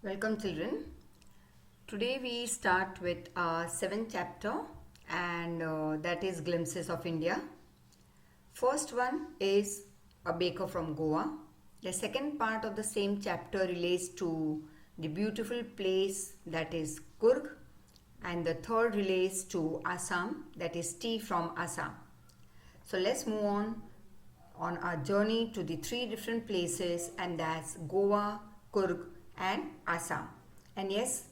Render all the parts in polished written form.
Welcome, children. Today we start with our seventh chapter, and that is Glimpses of India. First one is a baker from Goa. The second part of the same chapter relates to the beautiful place that is Kurg, and the third relates to Assam, that is tea from Assam. So let's move on our journey to the three different places, and that's Goa, Kurg, and Assam. And yes,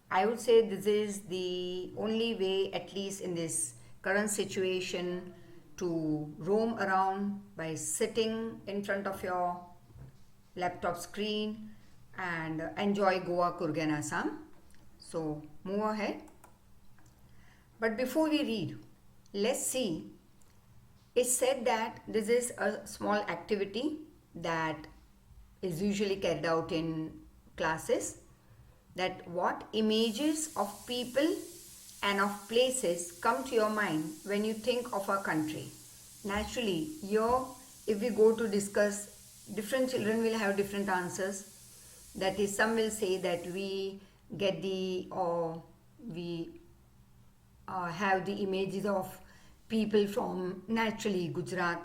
I would say this is the only way, at least in this current situation, to roam around by sitting in front of your laptop screen and enjoy Goa, Kurg, and Assam. So move ahead. But before we read, let's see. It's said that this is a small activity that is usually carried out in classes, that what images of people and of places come to your mind when you think of a country. Naturally, here if we go to discuss, different children will have different answers. That is, some will say that we get the or we have the images of people from naturally Gujarat,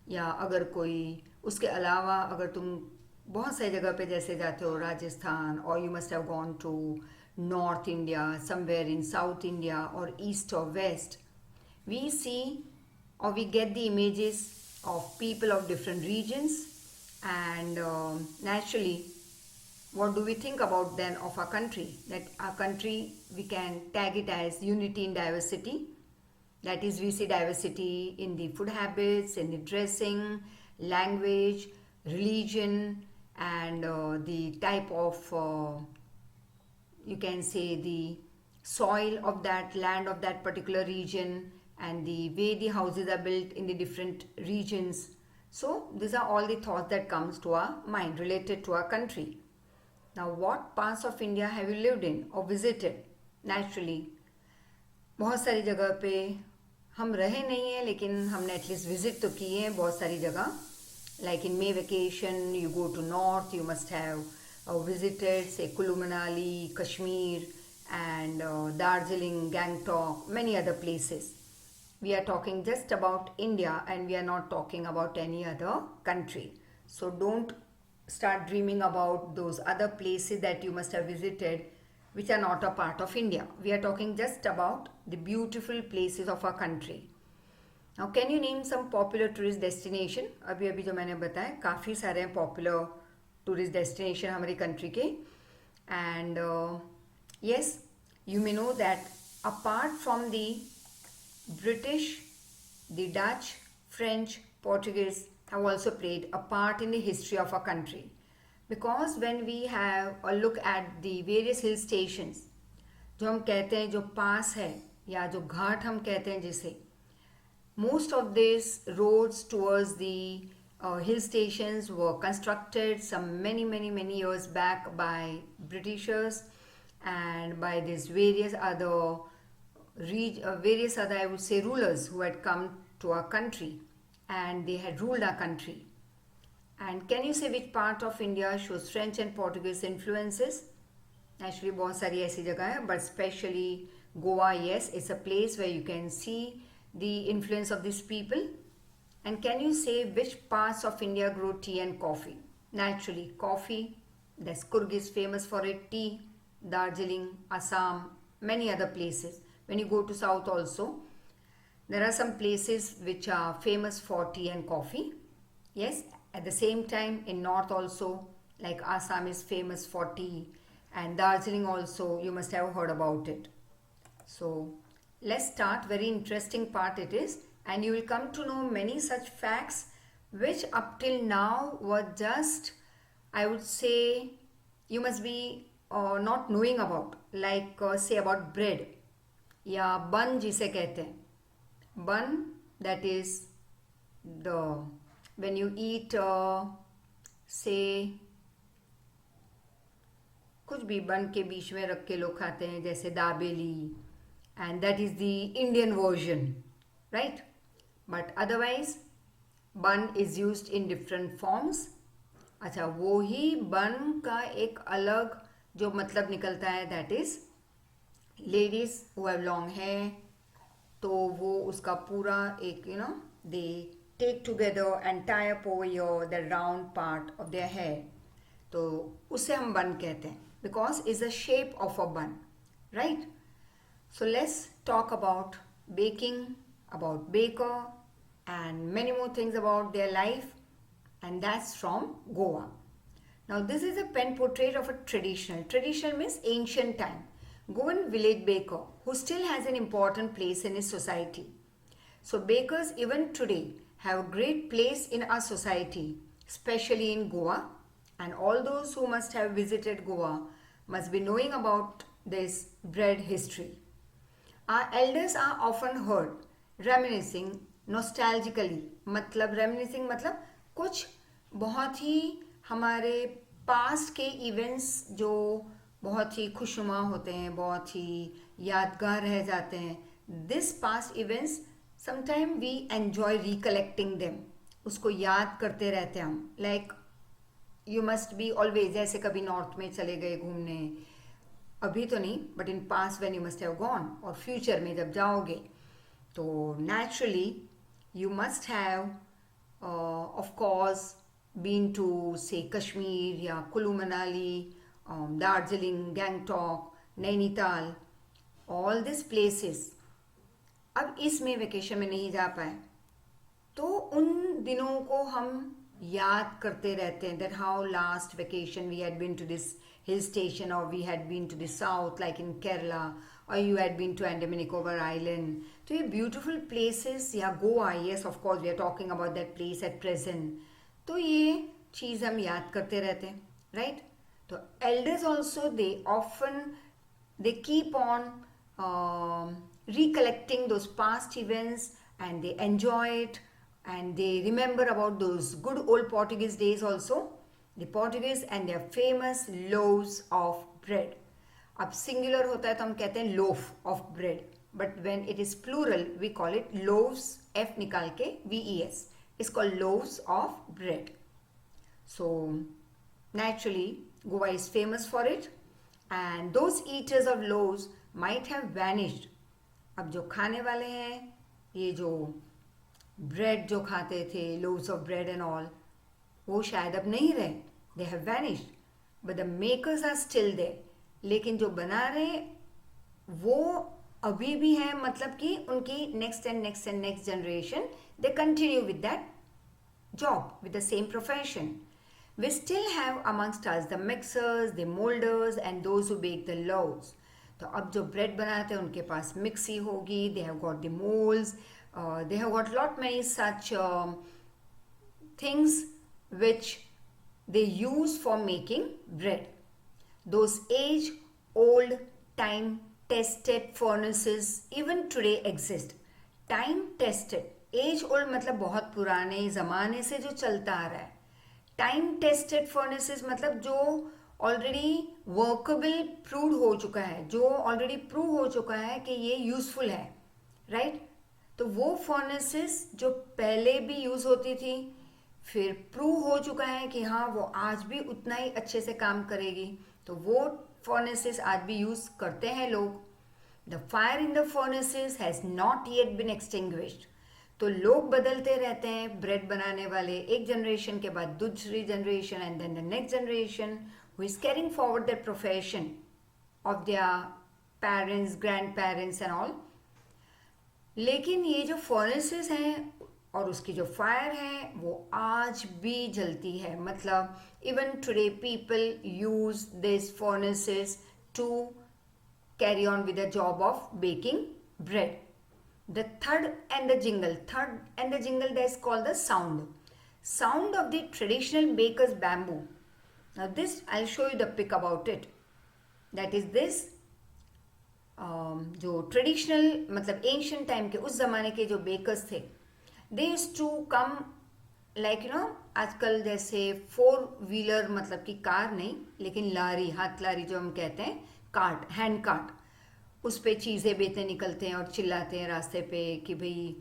या अगर कोई उसके अलावा अगर तुम बहुत सारी जगह पे जैसे जाते हो राजस्थान, और you must have gone to north India, somewhere in south India और ईस्ट और west, we see or we get the images of people of different regions, and naturally what do we think about then of our country? That our country, we can tag it as unity in diversity. That is, we see diversity in the food habits, in the dressing, language, religion, and the type of, you can say, the soil of that land, of that particular region, and the way the houses are built in the different regions. So these are all the thoughts that comes to our mind related to our country. Now, what parts of India have you lived in or visited? Naturally, बहुत सारी जगह पे हम रहे नहीं हैं, लेकिन हमने एटलीस्ट विजिट तो किए हैं बहुत सारी जगह. Like in May vacation you go to north, you must have visited say Kulu Manali, Kashmir, and Darjeeling, Gangtok, many other places. We are talking just about India, and we are not talking about any other country. So don't start dreaming about those other places that you must have visited which are not a part of India. We are talking just about the beautiful places of our country. Now, can you name some popular tourist destination? अभी अभी जो मैंने बताया काफ़ी सारे हैं popular tourist destination हमारी country के. And yes, you may know that apart from the British, the Dutch, French, Portuguese have also played a part in the history of our country. Because when we have a look at the various hill stations, जो हम कहते हैं जो पास है या जो घाट हम कहते हैं जिसे, most of these roads towards the hill stations were constructed some many years back by Britishers and by these various other I would say rulers who had come to our country, and they had ruled our country. And can you say which part of India shows French and Portuguese influences? Actually, बहुत सारी ऐसी जगह है, but especially Goa, yes, it's a place where you can see the influence of these people. And can you say which parts of India grow tea and coffee? Naturally, coffee, that's Kurg is famous for it, tea, Darjeeling, Assam, many other places. When you go to south also, there are some places which are famous for tea and coffee. Yes, at the same time in north also, like Assam is famous for tea, and Darjeeling also, you must have heard about it. So let's start. Very interesting part it is, and you will come to know many such facts which up till now were just, I would say, you must be not knowing about. Like say about bread, या बन जिसे कहते हैं. बन, that is the when you eat say कुछ भी बन के बीच में रख के लोग खाते हैं, जैसे dabeli, and that is the Indian version, right? But otherwise bun is used in different forms. अच्छा, वो ही बन का एक अलग जो मतलब निकलता है that is ladies who have long hair, तो वो उसका पूरा एक they take together and tie up over your the round part of their hair, तो उसे हम बन कहते हैं because is the shape of a bun, right. So let's talk about baking, about baker, and many more things about their life, and that's from Goa. Now this is a pen portrait of a traditional means ancient time, Goan village baker who still has an important place in his society. So bakers even today have a great place in our society, especially in Goa, and all those who must have visited Goa must be knowing about this bread history. Our elders are often heard reminiscing nostalgically. मतलब reminiscing मतलब कुछ बहुत ही हमारे past के events जो बहुत ही खुशनुमा होते हैं, बहुत ही यादगार रह जाते हैं. This past events sometime we enjoy recollecting them. उसको याद करते रहते हैं हम. Like you must be always, जैसे कभी नॉर्थ में चले गए घूमने, अभी तो नहीं but in past when you must have gone, और फ्यूचर में जब जाओगे तो naturally you must have of course been to say Kashmir या Kullu Manali, Darjeeling, Gangtok, Nainital, all this places. अब इसमें वेकेशन में नहीं जा पाए तो उन दिनों को हम याद करते रहते हैं, that how last vacation we had been to this hill station, or we had been to the south like in Kerala, or you had been to Andaman Nicobar Island. So ये beautiful places, या Goa, yes of course we are talking about that place at present. तो ये चीज़ हम याद करते रहते हैं, right? तो elders also they often they keep on recollecting those past events and they enjoy it and they remember about those good old Portuguese days also. The Portuguese and their famous loaves of bread. अब singular होता है तो हम कहते हैं loaf of bread, but when it is plural we call it loaves, F निकाल के VES. It's called loaves of bread. So naturally Goa is famous for it, and those eaters of loaves might have vanished. अब जो खाने वाले हैं, ये जो bread जो खाते थे, loaves of bread and all, वो शायद अब नहीं रहे. They have vanished, but the makers are still there. लेकिन जो बना रहे वो अभी भी है, मतलब कि उनकी next and next and next generation they continue with that job, with the same profession. We still have amongst us the mixers, the molders and those who bake the loaves. तो अब जो bread बनाते हैं उनके पास mixie होगी, they have got the molds, they have got lot many such things which they use for making bread. Those age-old, time-tested furnaces even today exist. Time-tested, age-old मतलब बहुत पुराने ज़माने से जो चलता आ रहा है. Time-tested furnaces मतलब जो ऑलरेडी वर्केबल प्रूव हो चुका है, जो ऑलरेडी प्रूव हो चुका है कि ये यूजफुल है, राइट? तो वो फर्नेसेस जो पहले भी यूज़ होती थी, फिर प्रूव हो चुका है कि हाँ वो आज भी उतना ही अच्छे से काम करेगी, तो वो फर्नेसेस आज भी यूज़ करते हैं लोग. The fire in the furnaces has not yet been extinguished. तो लोग बदलते रहते हैं, ब्रेड बनाने वाले, एक जनरेशन के बाद दूसरी generation and then the next generation who is carrying forward that profession of their parents, grandparents and all. लेकिन ये जो फर्नेसेस हैं और उसकी जो फायर है वो आज भी जलती है. मतलब even today people use this furnaces to carry on with the job of baking bread. The third and the jingle that is called the sound of the traditional baker's bamboo. Now this I'll show you the pic about it. That is this जो traditional मतलब ancient time के उस ज़माने के जो bakers थे, they used to come like आजकल जैसे 4-व्हीलर मतलब कि कार नहीं लेकिन लारी, हाथ लारी जो हम कहते हैं, कार्ट, हैंड कार्ट, उस पे चीज़ें बेचने निकलते हैं और चिल्लाते हैं रास्ते पे कि भाई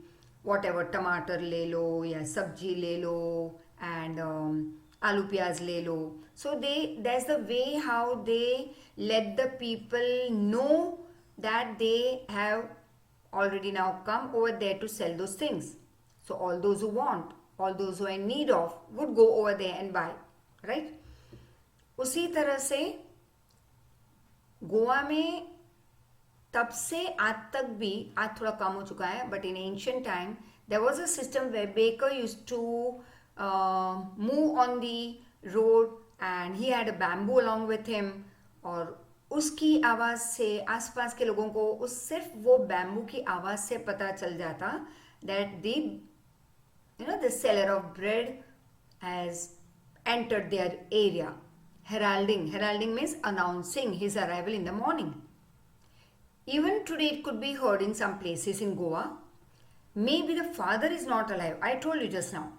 वॉट एवर टमाटर ले लो या सब्जी ले लो, एंड आलू प्याज ले लो. So that's the way how they let the people know that they have already now come over there to sell those things. So all those who want, all those who are in need of would go over there and buy, right? उसी तरह से गोवा में तब से आज तक भी, आज थोड़ा कम हो चुका है, but in ancient time there was a system where baker used to move on the road and he had a bamboo along with him. और उसकी आवाज़ से आसपास के लोगों को उस सिर्फ वो बैम्बू की आवाज़ से पता चल जाता that the seller of bread has entered their area. Heralding means announcing his arrival in the morning. Even today it could be heard in some places in Goa. Maybe the father is not alive. I told you just now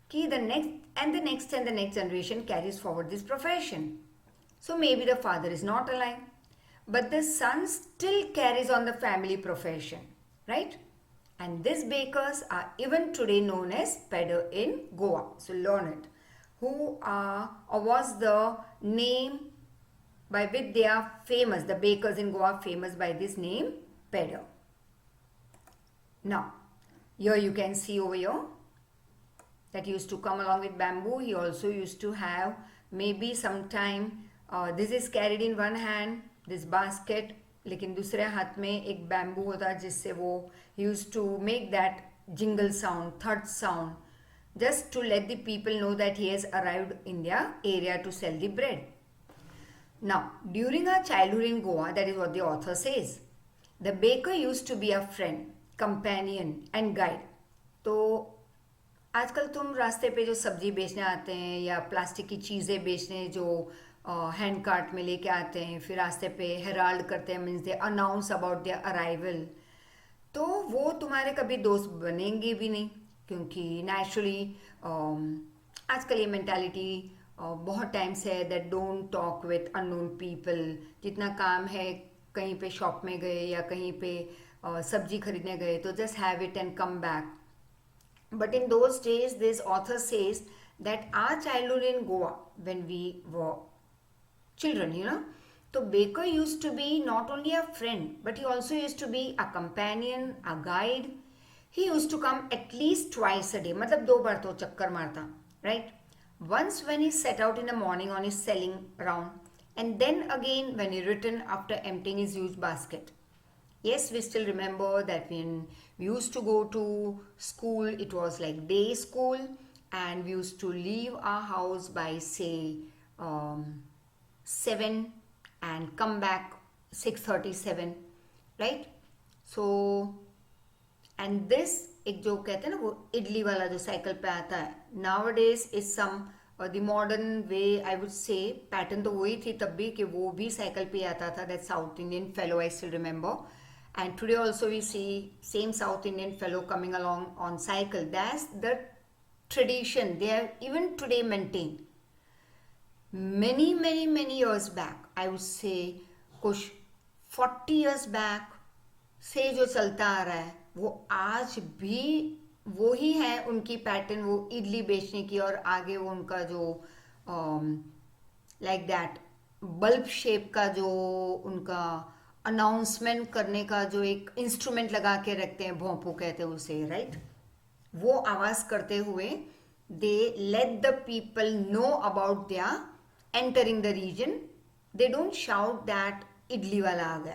कि the next generation carries forward this profession. So maybe the father is not alive, but the son still carries on the family profession, right? And these bakers are even today known as pedder in Goa. So learn it. Who are or was the name by which they are famous? The bakers in Goa are famous by this name, pedder. Now, here you can see over here that used to come along with bamboo. He also used to have maybe sometime this is carried in one hand, this basket, लेकिन दूसरे हाथ में एक bamboo होता जिससे वो use to make that jingle sound, third sound, just to let the people know that he has arrived in their area to sell the bread. Now, during our childhood in Goa, that is what the author says, the baker used to be a friend, companion and guide. तो आजकल तुम रास्ते पे जो सब्जी बेचने आते हैं या प्लास्टिक की चीज़ें बेचने जो हैंड कार्ट में लेके आते हैं, फिर रास्ते पे हेराल्ड करते हैं, means they announce about their arrival, तो वो तुम्हारे कभी दोस्त बनेंगे भी नहीं, क्योंकि नेचुरली आजकल ये मेंटालिटी बहुत टाइम से है that don't talk with unknown people. जितना काम है कहीं पे शॉप में गए या कहीं पे सब्जी खरीदने गए तो just have it and come back. But in those days this author says that our childhood in Goa when we were children, so baker used to be not only a friend, but he also used to be a companion, a guide. He used to come at least twice a day, मतलब 2 बार तो चक्कर मारता, right? Once when he set out in the morning on his selling round, and then again when he returned after emptying his huge basket. Yes, we still remember that when we used to go to school, it was like day school, and we used to leave our house by say 7 and come back 6:37, right? So and this एक जो कहते हैं ना वो इडली वाला जो cycle पे आता है, nowadays is some the modern way I would say, pattern तो वही थी तब भी कि वो भी साइकिल पे आता था, that South Indian fellow I still remember, and today also we see same South Indian fellow coming along on cycle. That's the tradition they have even today maintained. Many years back, I would say कुछ 40 years back से जो चलता आ रहा है वो आज भी वो ही है उनकी पैटर्न, वो इडली बेचने की, और आगे वो उनका जो लाइक दैट बल्ब शेप का जो उनका अनाउंसमेंट करने का जो एक इंस्ट्रूमेंट लगा के रखते हैं, भोंपू कहते हैं उसे, राइट? वो आवाज़ करते हुए they let the people know about their entering the region. They don't shout that idli wala aa gaya.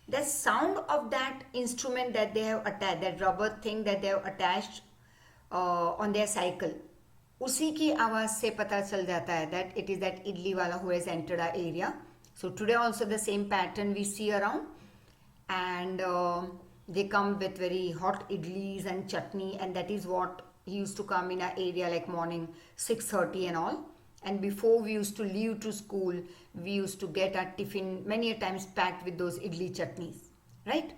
The sound of that instrument that they have attached, that rubber thing that they have attached on their cycle, उसी की आवाज़ से पता चल जाता है that it is that idli wala who has entered our area. So today also the same pattern we see around, and they come with very hot idlis and chutney, and that is what he used to come in our area like morning 6:30 and all. And before we used to leave to school, we used to get our tiffin many a times packed with those idli chutneys, right?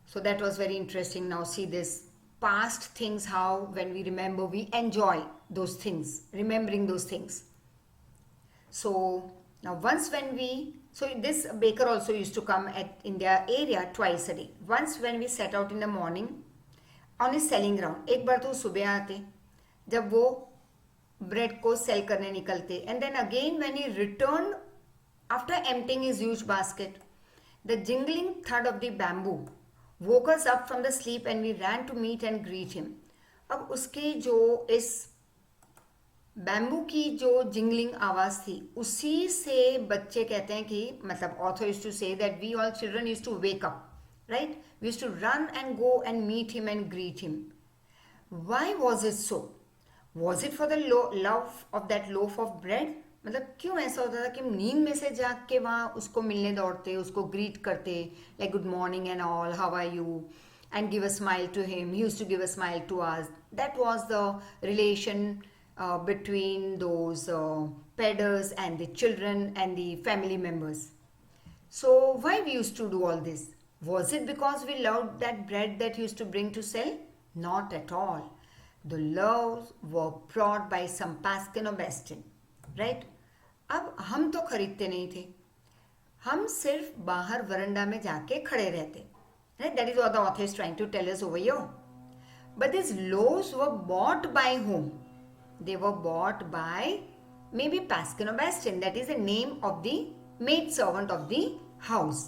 So that was very interesting. Now see this past things, how when we remember, we enjoy those things, remembering those things. So now once when so this baker also used to come in their area twice a day. Once when we set out in the morning on his selling ground, एक बार तो सुबह आते जब वो bread को sell करने निकलते. And then again when he return after emptying his huge basket, the jingling thud of the bamboo woke us up from the sleep and we ran to meet and greet him. अब उसके जो इस bamboo की जो jingling आवाज थी, उसी से बच्चे कहते हैं कि मतलब author used to say that we all children used to wake up, right? We used to run and go and meet him and greet him. Why was it so? Was it for the love of that loaf of bread? मतलब क्यों ऐसा होता था कि हम नींद में से जाग के वहाँ उसको मिलने दौड़ते, उसको ग्रीट करते, like good morning and all, how are you, and give a smile to him, he used to give a smile to us. That was the relation between those peddlers and the children and the family members. So why we used to do all this? Was it because we loved that bread that used to bring to sell? Not at all. The loaves were brought by some Paskin or Bastin, right? अब हम तो खरीदते नहीं थे, हम सिर्फ बाहर veranda में जाके खड़े रहते, right? That is what the author is trying to tell us over here. But these loaves were bought by whom? They were bought by maybe Paskin or Bastin, that is the name of the maid servant of the house.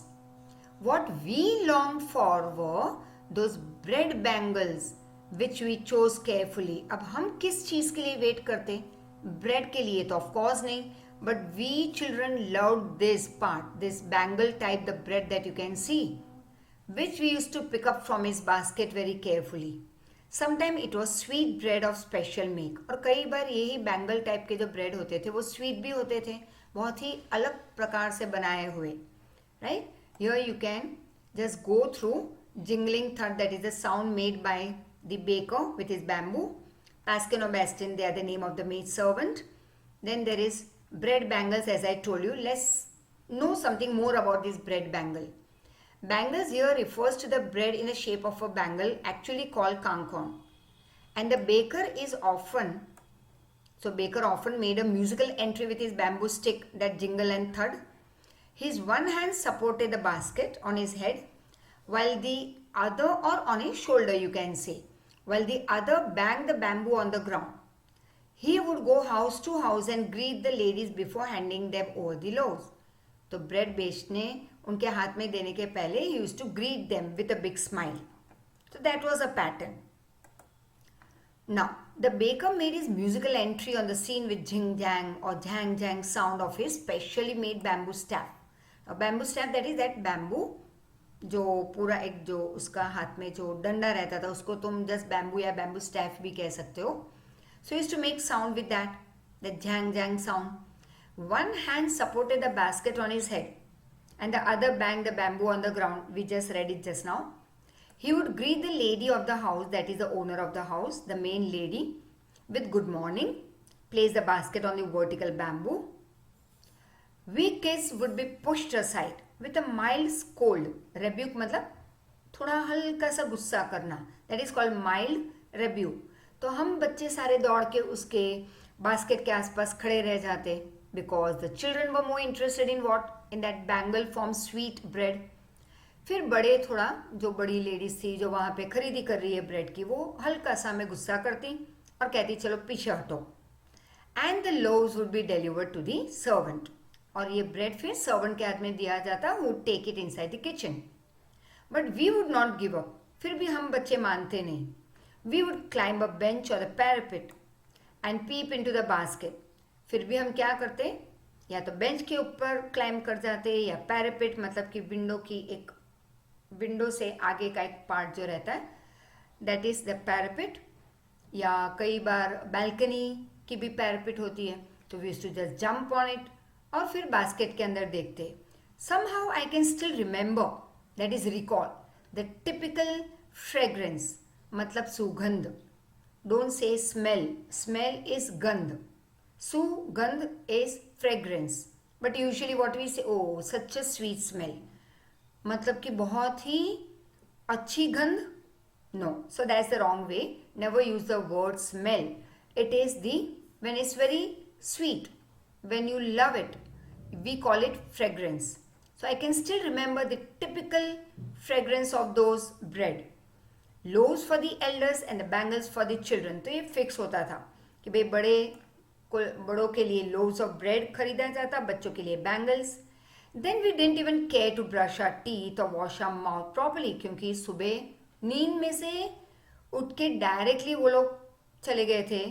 What we longed for were those bread bangles which we chose carefully. अब हम किस चीज के लिए wait करते? Bread के लिए तो ऑफ कोर्स नहीं, but we children loved this part, this bangle type, the bread that you can see, which we used to pick up from his basket very carefully. Sometime it was sweet bread of special make. और कई बार यही bangle type के जो bread होते थे वो sweet भी होते थे, बहुत ही अलग प्रकार से बनाए हुए, right? Here you can just go through jingling third, that is the sound made by the baker with his bamboo. Paskin or Bastin, they are the name of the maid servant. Then there is bread bangles, as I told you. Let's know something more about this bread bangle. Bangles here refers to the bread in the shape of a bangle, actually called kankon. And the baker is often, so baker often made a musical entry with his bamboo stick that jingle and thud. His one hand supported the basket on his head, while the other, or on his shoulder you can say, while the other banged the bamboo on the ground. He would go house to house and greet the ladies before handing them over the loaves. तो bread बेचने उनके हाथ में देने के पहले he used to greet them with a big smile. So that was a pattern. Now the baker made his musical entry on the scene with jing jang or jang jang sound of his specially made bamboo staff. A bamboo staff, that is that bamboo जो पूरा एक जो उसका हाथ में जो डंडा रहता था उसको तुम जस्ट बैम्बू या बैम्बू स्टैफ भी कह सकते हो. So he used to make sound with that, the jang jang sound. One hand supported the basket on his head and the other banged the bamboo on the ground. We just read it just now. He would greet the lady of the house, that is the owner of the house, the main lady, with good morning, place the basket on the vertical bamboo. We kids would be pushed aside with a mild scold. Rebuke मतलब थोड़ा हल्का सा गुस्सा करना, that is called mild rebuke. तो हम बच्चे सारे दौड़ के उसके बास्केट के आसपास खड़े रह जाते, because the children were more interested in what? In that bangle form sweet bread. फिर बड़े थोड़ा, जो बड़ी लेडीज थी जो वहाँ पे खरीदी कर रही है ब्रेड की, वो हल्का सा में गुस्सा करती और कहती चलो पीछे हटो. And the loaves would be delivered to the servant. और ये ब्रेड फिर सर्वेंट के हाथ में दिया जाता, who would take it inside the kitchen. But we would not give up. फिर भी हम बच्चे मानते नहीं. We would climb a bench or the parapet and peep into the basket. फिर भी हम क्या करते, या तो बेंच के ऊपर क्लाइंब कर जाते या पैरापेट मतलब कि विंडो की एक विंडो से आगे का एक पार्ट जो रहता है, दैट इज द पैरापेट. या कई बार बैल्कनी की भी पैरापेट होती है, तो we used to just jump on it और फिर बास्केट के अंदर देखते. somehow I can still remember, that is recall, the typical fragrance, मतलब सुगंध. Don't say smell. Smell is गंध. Sugandh is fragrance. But usually what we say, oh, such a sweet smell. मतलब कि बहुत ही अच्छी गंध. No. So that's the wrong way. Never use the word smell. It is the, when it's very sweet, when you love it, we call it fragrance. So I can still remember the typical fragrance of those bread. Loaves for the elders and the bangles for the children. तो ये fix होता था कि भाई बड़े बड़ों के लिए लोव्स ऑफ ब्रेड खरीदा जाता, बच्चों के लिए bangles. Then we didn't even care to brush our teeth और वॉश आवर माउथ प्रॉपर्ली, क्योंकि सुबह नींद में से उठ के डायरेक्टली वो लोग चले गए थे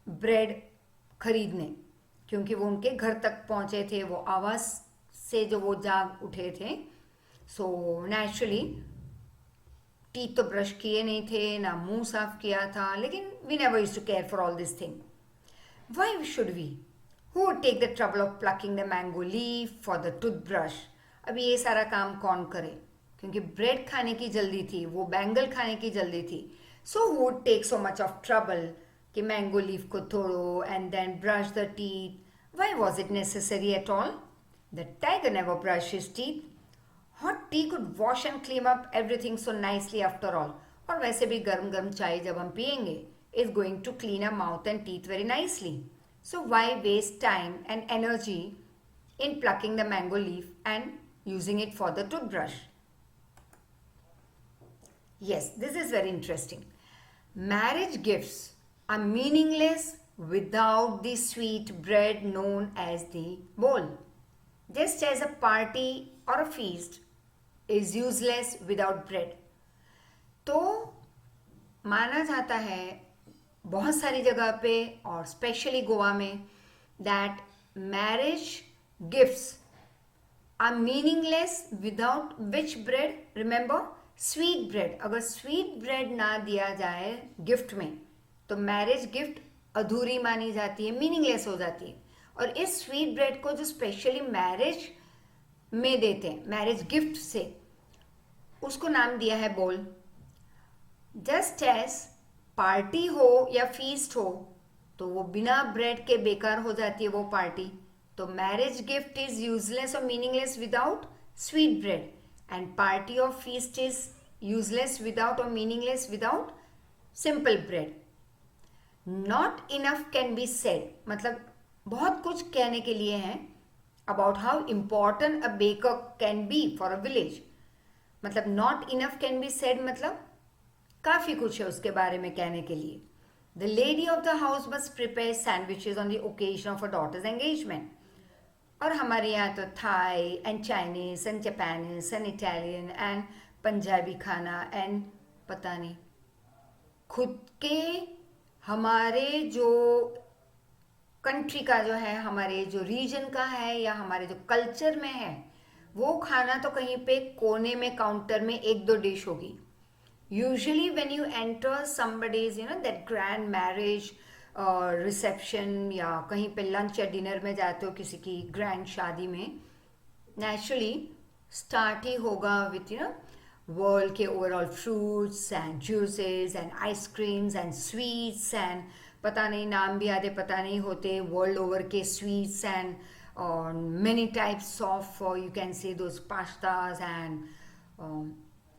ब्रेड खरीदने, क्योंकि वो उनके घर तक पहुंचे थे, वो आवाज़ से जो वो जाग उठे थे. सो नेचुरली टीथ तो ब्रश किए नहीं थे, ना मुंह साफ किया था, लेकिन we never used to care for all this thing. Why should we? Who would take the trouble of plucking the mango leaf for the toothbrush? अभी ये सारा काम कौन करे, क्योंकि ब्रेड खाने की जल्दी थी, वो बैंगल खाने की जल्दी थी. So who would take so much of trouble कि मैंगो लीफ को तोड़ो and then brush the teeth? Why was it necessary at all? The tiger never brushed his teeth. Hot tea could wash and clean up everything so nicely after all. और वैसे भी गर्म गर्म चाय जब हम पियेंगे is going to clean our mouth and teeth very nicely. So why waste time and energy in plucking the mango leaf and using it for the toothbrush? Yes, this is very interesting. Marriage gifts are meaningless without the sweet bread known as the bowl. Just as a party or a feast is useless without bread. तो माना जाता है बहुत सारी जगह पे और specially Goa में that marriage gifts are meaningless without which bread? Remember, sweet bread. अगर sweet bread ना दिया जाए गिफ्ट में तो मैरिज गिफ्ट अधूरी मानी जाती है, मीनिंगलेस हो जाती है. और इस स्वीट ब्रेड को जो स्पेशली मैरिज में देते हैं, मैरिज गिफ्ट से, उसको नाम दिया है बोल. जस्ट एज पार्टी हो या फीस्ट हो तो वो बिना ब्रेड के बेकार हो जाती है वो पार्टी. तो मैरिज गिफ्ट इज यूजलेस और meaningless without sweet bread, and party और फीस्ट इज यूजलेस विदाउट और meaningless without simple bread. Not enough can be said, मतलब बहुत कुछ कहने के लिए है about how important a baker can be for a village. मतलब not enough can be said मतलब काफ़ी कुछ है उसके बारे में कहने के लिए. The lady of the house must prepare sandwiches on the occasion of a daughter's engagement. और हमारे यहाँ तो Thai and Chinese and Japanese and Italian and Punjabi खाना एंड पता नहीं खुद के हमारे जो कंट्री का जो है, हमारे जो रीजन का है या हमारे जो कल्चर में है, वो खाना तो कहीं पे कोने में काउंटर में एक दो डिश होगी. Usually when you enter somebody's that grand marriage reception या कहीं पे लंच या डिनर में जाते हो किसी की ग्रैंड शादी में, नेचुरली स्टार्ट ही होगा विथ वर्ल्ड के overall fruits and juices and ice creams and sweets and पता नहीं नाम भी आधे पता नहीं होते, वर्ल्ड ओवर के sweets and many types of you can say those pastas and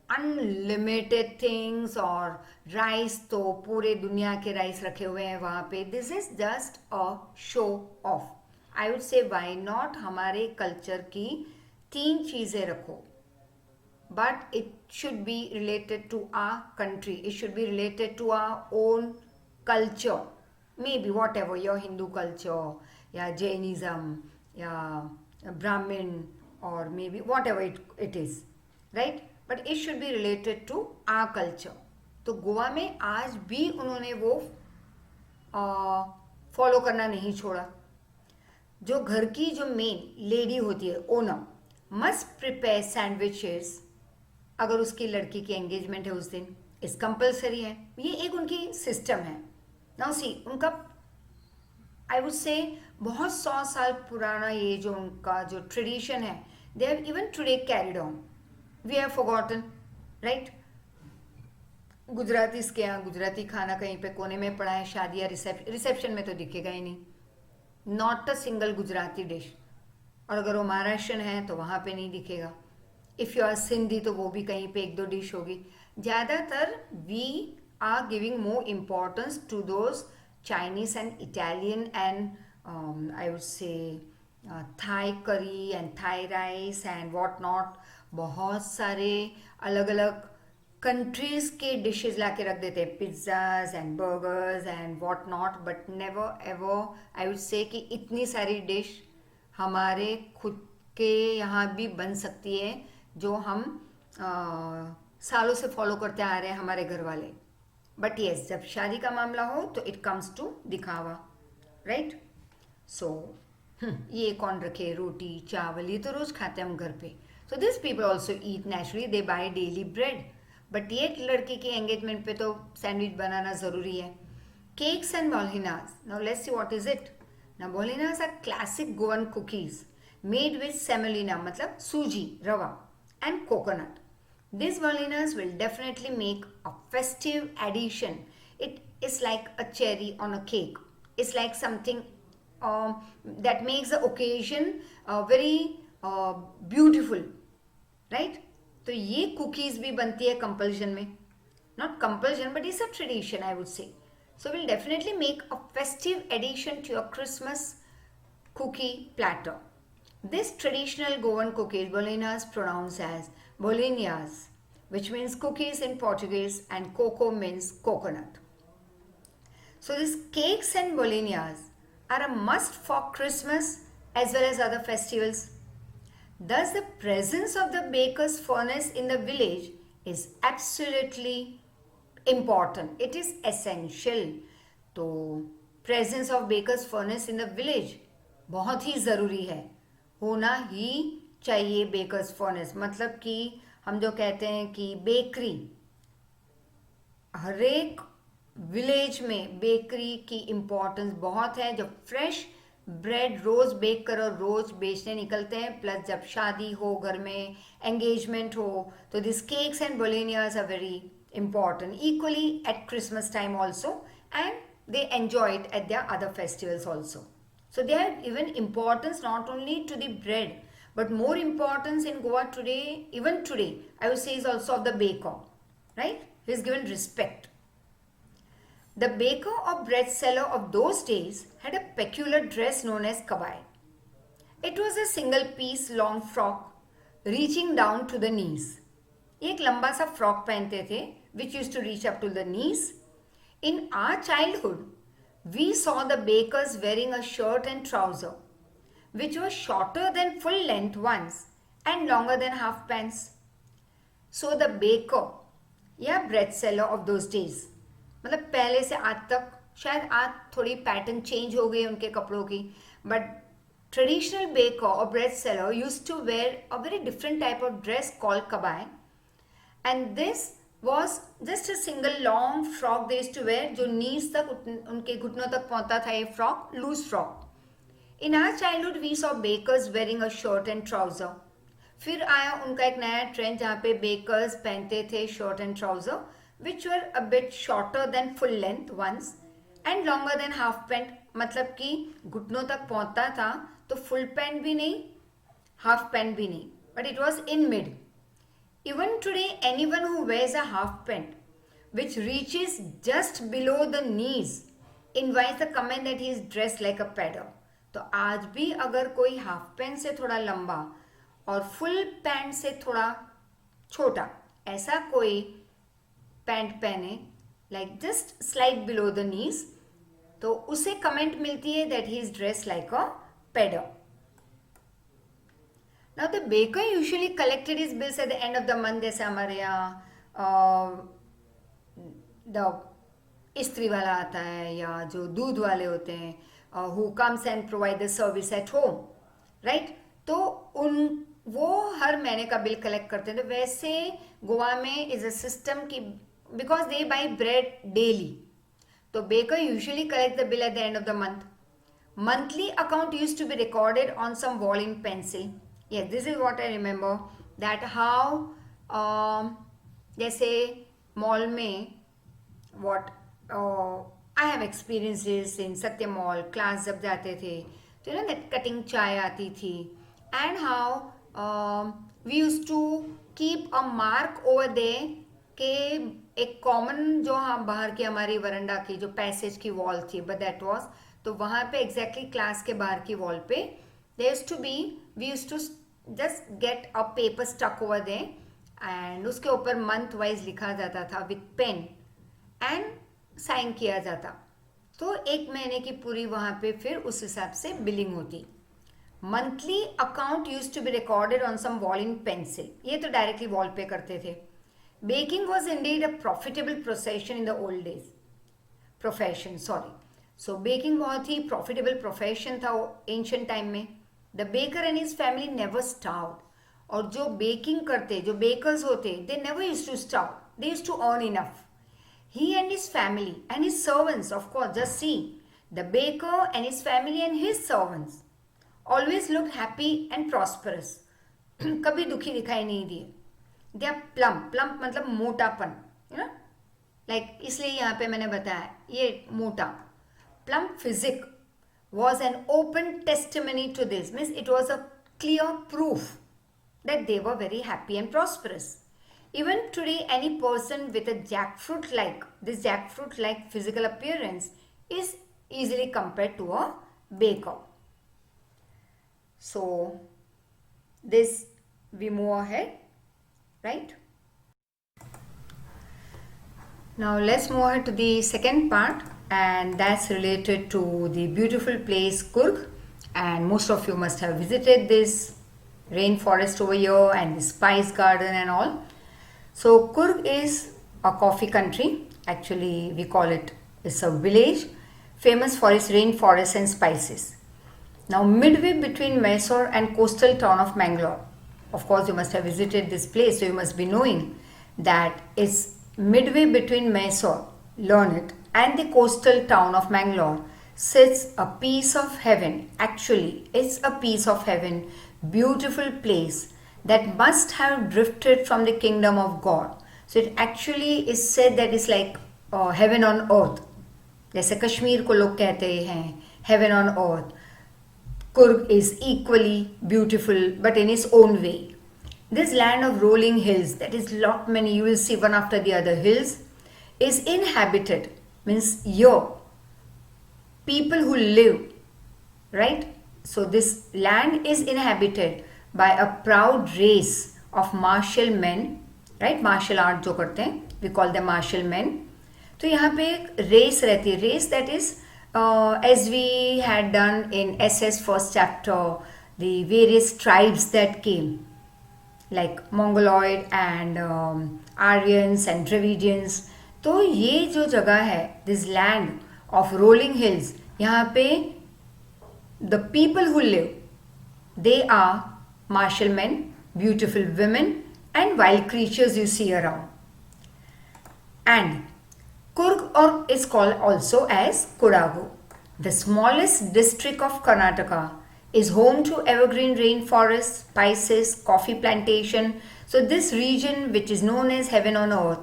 unlimited things. और राइस तो पूरे दुनिया के राइस रखे हुए हैं वहाँ पे. This is just a show off. I would से व्हाई नॉट हमारे कल्चर की 3 चीज़ें रखो, but it should be related to our country. It should be related to our own culture. Maybe whatever your Hindu culture, yeah, Jainism, yeah, Brahmin, or maybe whatever it is, right? But it should be related to our culture. तो गोवा में आज भी उन्होंने वो follow करना नहीं छोड़ा. जो घर की जो मेन लेडी होती है, ओनर, मस्ट प्रिपेयर सैंडविचेस. अगर उसकी लड़की की एंगेजमेंट है उस दिन, इस कंपल्सरी है. ये एक उनकी सिस्टम है. नाउ सी, उनका आई वुड से बहुत 100 साल पुराना ये जो उनका जो ट्रेडिशन है, they have even today carried on. We have forgotten, right? Gujarati के यहाँ गुजराती खाना कहीं पे कोने में पड़ा है, शादी या रिसेप्शन में तो दिखेगा ही नहीं. Not a single Gujarati dish. और अगर वो महाराष्ट्रन है तो वहाँ पे नहीं दिखेगा. इफ़ यू आर सिंधी तो वो भी कहीं पे एक दो डिश होगी. ज़्यादातर we are giving more importance to those Chinese and Italian and I would say Thai curry and Thai rice and what not. बहुत सारे अलग अलग कंट्रीज के डिशेस ला के रख देते हैं, pizzas and burgers and what not, but never ever I would से कि इतनी सारी डिश हमारे खुद के यहाँ भी बन सकती है जो हम सालों से फॉलो करते आ रहे हैं हमारे घर वाले. बट येस, जब शादी का मामला हो तो इट कम्स टू दिखावा, राइट. सो ये कौन रखे, रोटी चावल ये तो रोज खाते हैं हम घर पे. So this people also eat naturally, they buy daily bread. But ये लड़की की एंगेजमेंट पे तो सैंडविच बनाना ज़रूरी है. Cakes and bolinas. Now let's see what is it. Now bolinas are classic Goan cookies made with semolina, मतलब सूजी रवा, and coconut. These bolinas will definitely make a festive addition. It is like a cherry on a cake. It's like something that makes the occasion very beautiful, right? तो ये cookies भी बनती है compulsion में, not compulsion but it's a tradition I would say. So will definitely make a festive addition to your Christmas cookie platter. This traditional Goan cookies, bolinas, pronounced as bolinhas, which means cookies in Portuguese, and coco means coconut. So these cakes and bolinhas are a must for Christmas as well as other festivals. Thus, the presence of the baker's furnace in the village is absolutely important. It is essential. तो presence of baker's furnace in the village बहुत ही ज़रूरी है, होना ही चाहिए. Bakers furnace मतलब कि हम जो कहते हैं कि बेकरी, हर एक विलेज में बेकरी की इम्पोर्टेंस बहुत है. जब फ्रेश ब्रेड रोज़ बेक करो, रोज़ बेचने निकलते हैं, प्लस जब शादी हो, घर में एंगेजमेंट हो, तो this cakes and bolinas are very important, equally at Christmas time also, and they enjoy it at their other festivals also. So they have even importance not only to the bread, but more importance in Goa today, even today, I would say, is also of the baker, right? He is given respect. The baker or bread seller of those days had a peculiar dress known as kabai. It was a single piece long frock reaching down to the knees. एक लंबा सा frock पहनते थे which used to reach up to the knees. In our childhood, we saw the bakers wearing a shirt and trouser which were shorter than full length ones and longer than half pants. So the baker या bread seller of those days, मतलब पहले से आज तक, शायद आज थोड़ी pattern change हो गई उनके कपड़ों की, but traditional baker or bread seller used to wear a very different type of dress called kabai, and this was just a single long frock they used to wear जो knees तक उनके घुटनों तक पहुंचता था. ये frock loose frock. In our childhood we saw bakers wearing a shirt and trouser. फिर आया उनका एक नया ट्रेंड जहाँ पे बेकर्स पहनते थे shirt and trouser which were a bit shorter than full length ones and longer than half pant, मतलब कि घुटनों तक पहुंचता था, तो फुल पैंट भी नहीं, हाफ पैंट भी नहीं, but it was in mid. Even today, anyone who wears a half pant which reaches just below the knees invites the comment that he is dressed like a pedder. तो आज भी अगर कोई half pant से थोड़ा लंबा और full pant से थोड़ा छोटा ऐसा कोई पैंट पहने, like just slide below the knees, तो उसे कमेंट मिलती है that he is dressed like a पेडर. Now the baker usually collected his bills at the end of the month. जैसे हमारे यहाँ द इस्त्री वाला आता है या जो दूध वाले होते हैं, who comes and provide the service at home, right? तो वो हर महीने का बिल कलेक्ट करते थे. वैसे गोवा में इज अ सिस्टम की because they buy bread daily, तो baker usually collect the bill at the end of the month. Monthly account use to be recorded on some wall in pencil. Yes, this is what I remember, that how जैसे mall में what I have experienced this in Satya mall. Class जब जाते थे तो ना cutting चाय आती थी, and how we used to keep a mark over there के एक कॉमन जो हाँ बाहर की हमारी वरंडा की जो पैसेज की वॉल थी, बट दैट वॉज, तो वहाँ पे एग्जैक्टली क्लास के बाहर की वॉल पे there used to be, we used to just get a paper stuck over there and उसके ऊपर मंथ वाइज लिखा जाता था विथ पेन एंड साइन किया जाता. तो एक महीने की पूरी वहाँ पे फिर उस हिसाब से बिलिंग होती. Monthly account use to be recorded on some wall in pencil. ये तो डायरेक्टली वॉल पे करते थे. Baking was indeed a profitable profession in the old days. Profession sorry. So baking बहुत ही प्रॉफिटेबल प्रोफेशन था एंशियंट टाइम में. The baker and his family never starved. और जो बेकिंग करते, जो बेकर्स होते, they never use to starve. They use to earn enough. He and his family and his servants, of course, just see, the baker and his family and his servants always looked happy and prosperous. कभी दुखी दिखाई नहीं दिए. They are plump. Plump मतलब मोटापन, you know, like इसलिए यहाँ पे मैंने बताया ये मोटा. Plump physique was an open testimony to this. Means it was a clear proof that they were very happy and prosperous. Even today, any person with a jackfruit-like physical appearance is easily compared to a baker. So, this we move ahead, right? Now, let's move ahead to the second part, and that's related to the beautiful place Coorg. And most of you must have visited this rainforest over here and the spice garden and all. So Coorg is a coffee country. Actually, we call it, it's a village famous for its rainforests and spices. Now, midway between Mysore and coastal town of Mangalore. Of course, you must have visited this place, so you must be knowing that it's midway between Mysore, learn it, and the coastal town of Mangalore sits a piece of heaven. Actually, it's a piece of heaven, beautiful place that must have drifted from the kingdom of God. So it actually is said that it's like heaven on earth. जैसे कश्मीर को लोग कहते हैं heaven on earth. Coorg is equally beautiful but in its own way. This land of rolling hills, that is lot many, you will see one after the other hills, is inhabited. Means here, people who live, right? So this land is inhabited by a proud race of martial men, right? Martial art जो करते हैं, we call them martial men. तो यहाँ पे एक race रहती है, race that is as we had done in SS first chapter, the various tribes that came, like Mongoloid and Aryans and Dravidians. तो ये जो जगह है, this land of rolling hills, यहाँ पे the people who live, they are martial men, beautiful women and wild creatures you see around. And Coorg is called also as Kodagu. The smallest district of Karnataka is home to evergreen rainforests, spices, coffee plantation. So this region which is known as heaven on earth,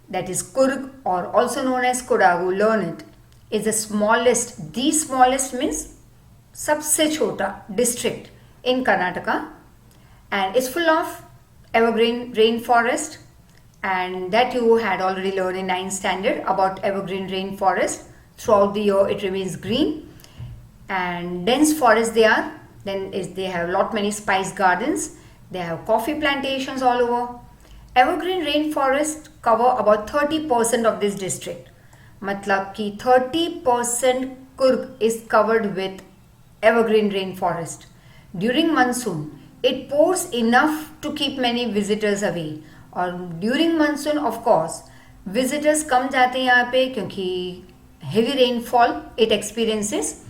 that is Coorg or also known as Kodagu, learn it, is the smallest means सबसे छोटा district in Karnataka. And it's full of evergreen rainforest, and that you had already learned in 9th standard about evergreen rainforest. Throughout the year it remains green and dense forest they are. Then they have lot many spice gardens, they have coffee plantations all over. Evergreen rainforest cover about 30% of this district. मतलब कि 30% Coorg is covered with evergreen rainforest. During monsoon it pours enough to keep many visitors away. और during monsoon of course visitors कम जाते हैं यहाँ पे क्योंकि heavy rainfall it experiences,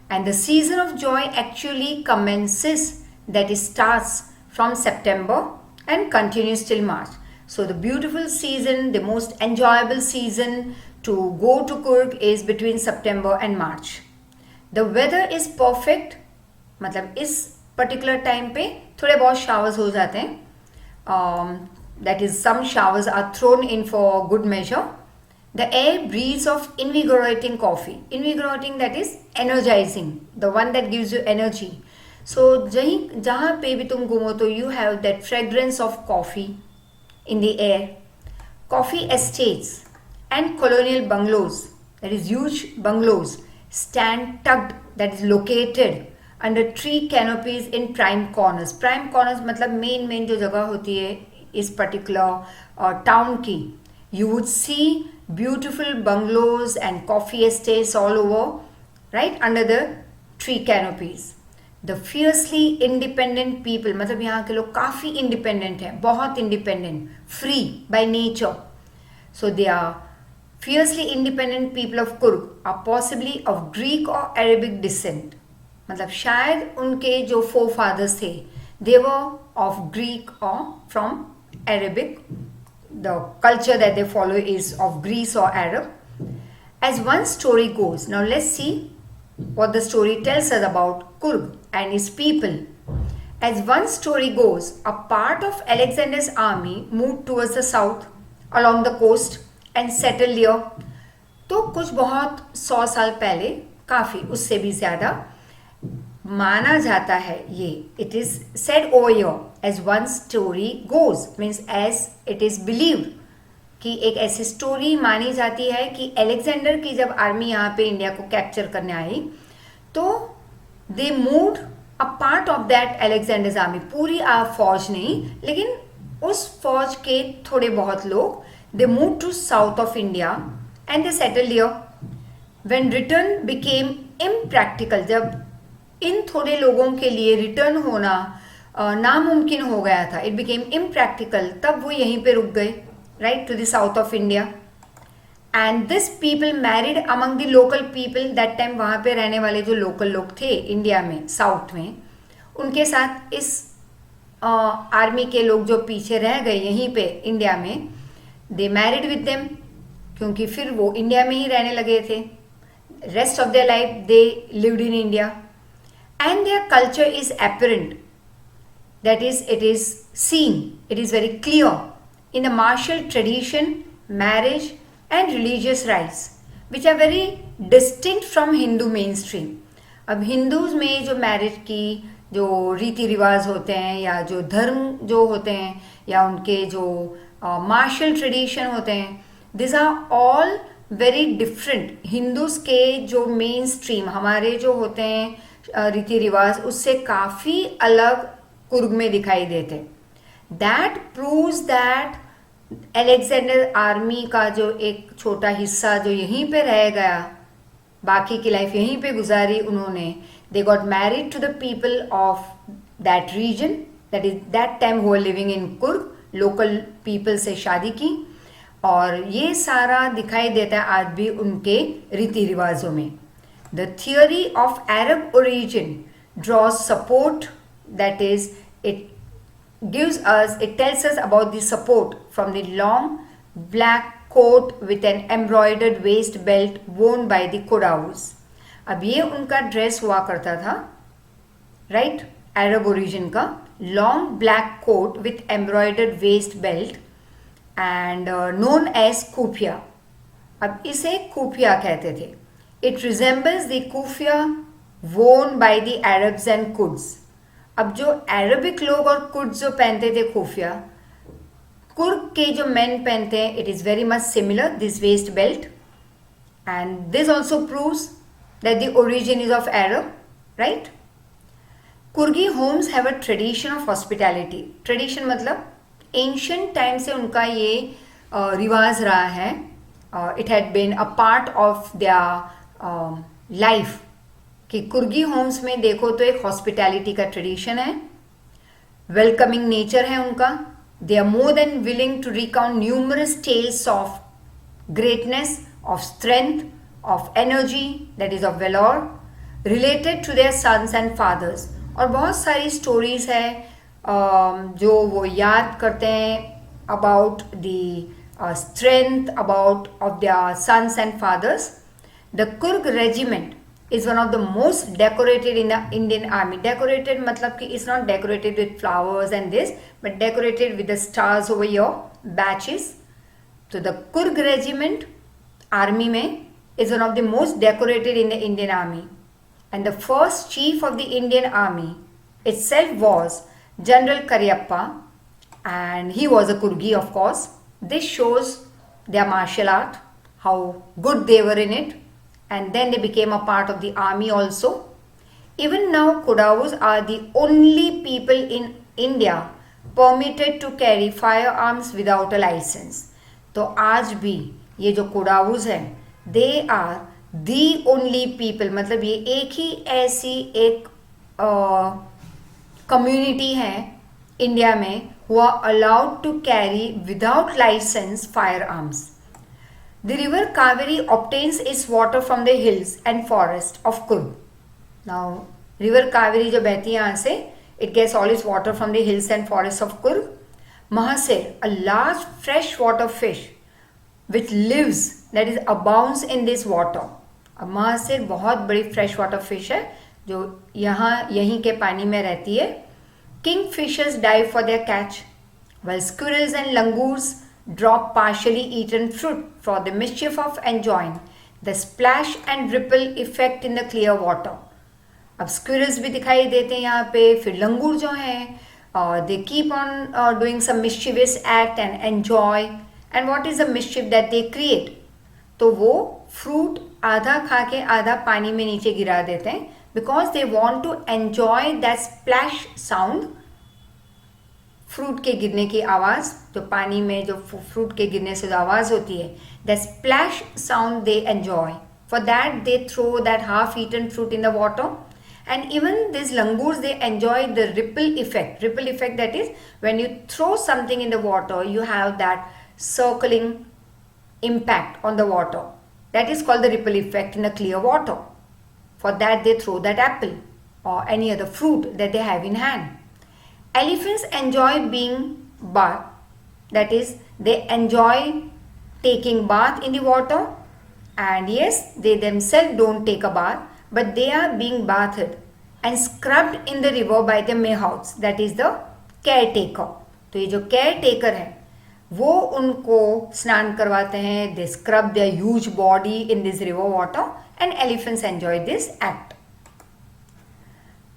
and the season of joy actually commences, that it starts from September and continues till March. So the beautiful season, the most enjoyable season to go to Coorg is between September and March. The weather is perfect, मतलब इस particular time पे थोड़े बहुत showers हो जाते हैं. That is, some showers are thrown in for good measure. The air breathes of invigorating coffee. Invigorating, that is energizing, the one that gives you energy. So जहाँ पे भी तुम घूमो तो you have that fragrance of coffee in the air. Coffee estates and colonial bungalows, that is huge bungalows, stand tucked, that is located under tree canopies in prime corners. Prime corners मतलब main जो जगह होती है इस particular town की, you would see beautiful bungalows and coffee estates all over, right, under the tree canopies. The fiercely independent people, मतलब यहाँ के लोग काफ़ी independent हैं, बहुत independent, free by nature. So they are fiercely independent people of Kurg are possibly of Greek or Arabic descent. मतलब शायद उनके जो forefathers थे, they were of Greek or from Arabic. The culture that they follow is of Greece or Arab. As one story goes, now let's see what the story tells us about Kurg and his people. As one story goes, a part of Alexander's army moved towards the south along the coast and settled here. तो कुछ बहुत 100 साल पहले, काफ़ी उससे भी ज़्यादा माना जाता है ये. It is said over here as one story goes, means as it is believed, कि एक ऐसी स्टोरी मानी जाती है कि अलेक्जेंडर की जब आर्मी यहाँ पे इंडिया को कैप्चर करने आई तो they moved a part of that Alexander's army, पूरी फौज नहीं लेकिन उस फौज के थोड़े बहुत लोग, they move to south of India and they settled here. When return became impractical, जब इन थोड़े लोगों के लिए रिटर्न होना नामुमकिन हो गया था, इट बिकेम इम्प्रैक्टिकल, तब वो यहीं पे रुक गए, right, to the south of India. And this people married among the local people. That time वहाँ पे रहने वाले जो लोकल लोग थे इंडिया में, साउथ में, उनके साथ इस आर्मी के लोग जो पीछे रह गए यहीं पे इंडिया में, दे मैरिड विद देम, क्योंकि फिर वो इंडिया में ही रहने लगे थे. Rest of their life they lived in India and their culture is apparent. That is, it is seen, it is very clear in the martial tradition, marriage and religious rites, which are very distinct from Hindu mainstream. अब Hindus में जो marriage की जो रीति रिवाज होते हैं या जो धर्म जो होते हैं या उनके जो मार्शल ट्रेडिशन होते हैं, this are all very different. Hindus के जो मेन स्ट्रीम हमारे जो होते हैं रीति रिवाज, उससे काफ़ी अलग कुर्ग में दिखाई देते. That proves that Alexander army का जो एक छोटा हिस्सा जो यहीं पे रह गया, बाकी की लाइफ यहीं पे गुजारी उन्होंने, they got married to the people of that region, that is that time who are living in Coorg, local people से शादी की. और ये सारा दिखाई देता है आज भी उनके रीति रिवाजों में. The theory of Arab origin draws support, that is, it tells us about the support from the long black coat with an embroidered waist belt worn by the Kodaus. अब ये उनका ड्रेस हुआ करता था, राइट, अरब ओरिजिन का, long black coat with embroidered waist belt and known as कुफिया. अब इसे कुफिया कहते थे. इट रिजेंबल्स द कुफिया worn by the Arabs and Kurds. अब जो अरबिक लोग और कुर्ड्स जो पहनते थे खुफिया, कुर्ग के जो मेन पहनते हैं, it is very much similar, this waist belt. And this also proves that the origin is of Arab, right. Coorgi homes have a tradition of hospitality. Tradition मतलब एंशियंट टाइम से उनका ये रिवाज रहा है. It had been a part of their life कि Coorgi Holmes में देखो तो एक हॉस्पिटैलिटी का ट्रेडिशन है, वेलकमिंग नेचर है उनका. They are more than willing to recount numerous tales of greatness, of strength, of energy, that is of valour, related to their sons and fathers. और बहुत सारी स्टोरीज है जो वो याद करते हैं about the strength about of their sons and fathers. The Coorg regiment is one of the most decorated in the Indian army. Decorated मतलब कि it's not decorated with flowers and this, but decorated with the stars over your badges. So the Kurg regiment army में is one of the most decorated in the Indian army. And the first chief of the Indian army itself was General Cariappa, and he was a Kurgi, of course. This shows their martial art, how good they were in it. And then they became a part of the army also. Even now, Kodavus are the only people in India permitted to carry firearms without a license. तो आज भी ये जो कोडावूज हैं, they are the only people, मतलब ये एक ही ऐसी एक कम्युनिटी है इंडिया में who are allowed to carry without license firearms. The river Kaveri obtains its water from the hills and forest of Kurg. Now, river Kaveri जो बहती है यहाँ से, it gets all its water from the hills and forests of Kurg. Mahasir, a large freshwater fish which lives, that is abounds in this water. अब महासिर बहुत बड़ी fresh water fish है जो यहाँ यहीं के पानी में रहती है. Kingfishers dive for their catch, while squirrels and langurs drop partially eaten fruit for the mischief of enjoying the splash and ripple effect in the clear water. अब squirrels भी दिखाई देते हैं यहाँ पे, फिर लंगूर जो हैं they keep on doing some mischievous act and enjoy. And what is the mischief that they create? तो वो fruit आधा खा के आधा पानी में नीचे गिरा देते हैं because they want to enjoy that splash sound. Fruit के गिरने की आवाज़, जो पानी में जो फ्रूट के गिरने से जो आवाज़ होती है, the splash sound they enjoy. For that they throw that half-eaten fruit in the water. And even these langurs, they enjoy the ripple effect. Ripple effect, that is when you throw something in the water, you have that circling impact on the water. That is called the ripple effect in the clear water. For that they throw that apple or any other fruit that they have in hand. Elephants enjoy being bathed, that is they enjoy taking bath in the water, and yes, they themselves don't take a bath, but they are being bathed and scrubbed in the river by the mayhouts, that is the caretaker. तो ये जो caretaker है वो उनको स्नान करवाते हैं. They scrub their huge body in this river water and elephants enjoy this act.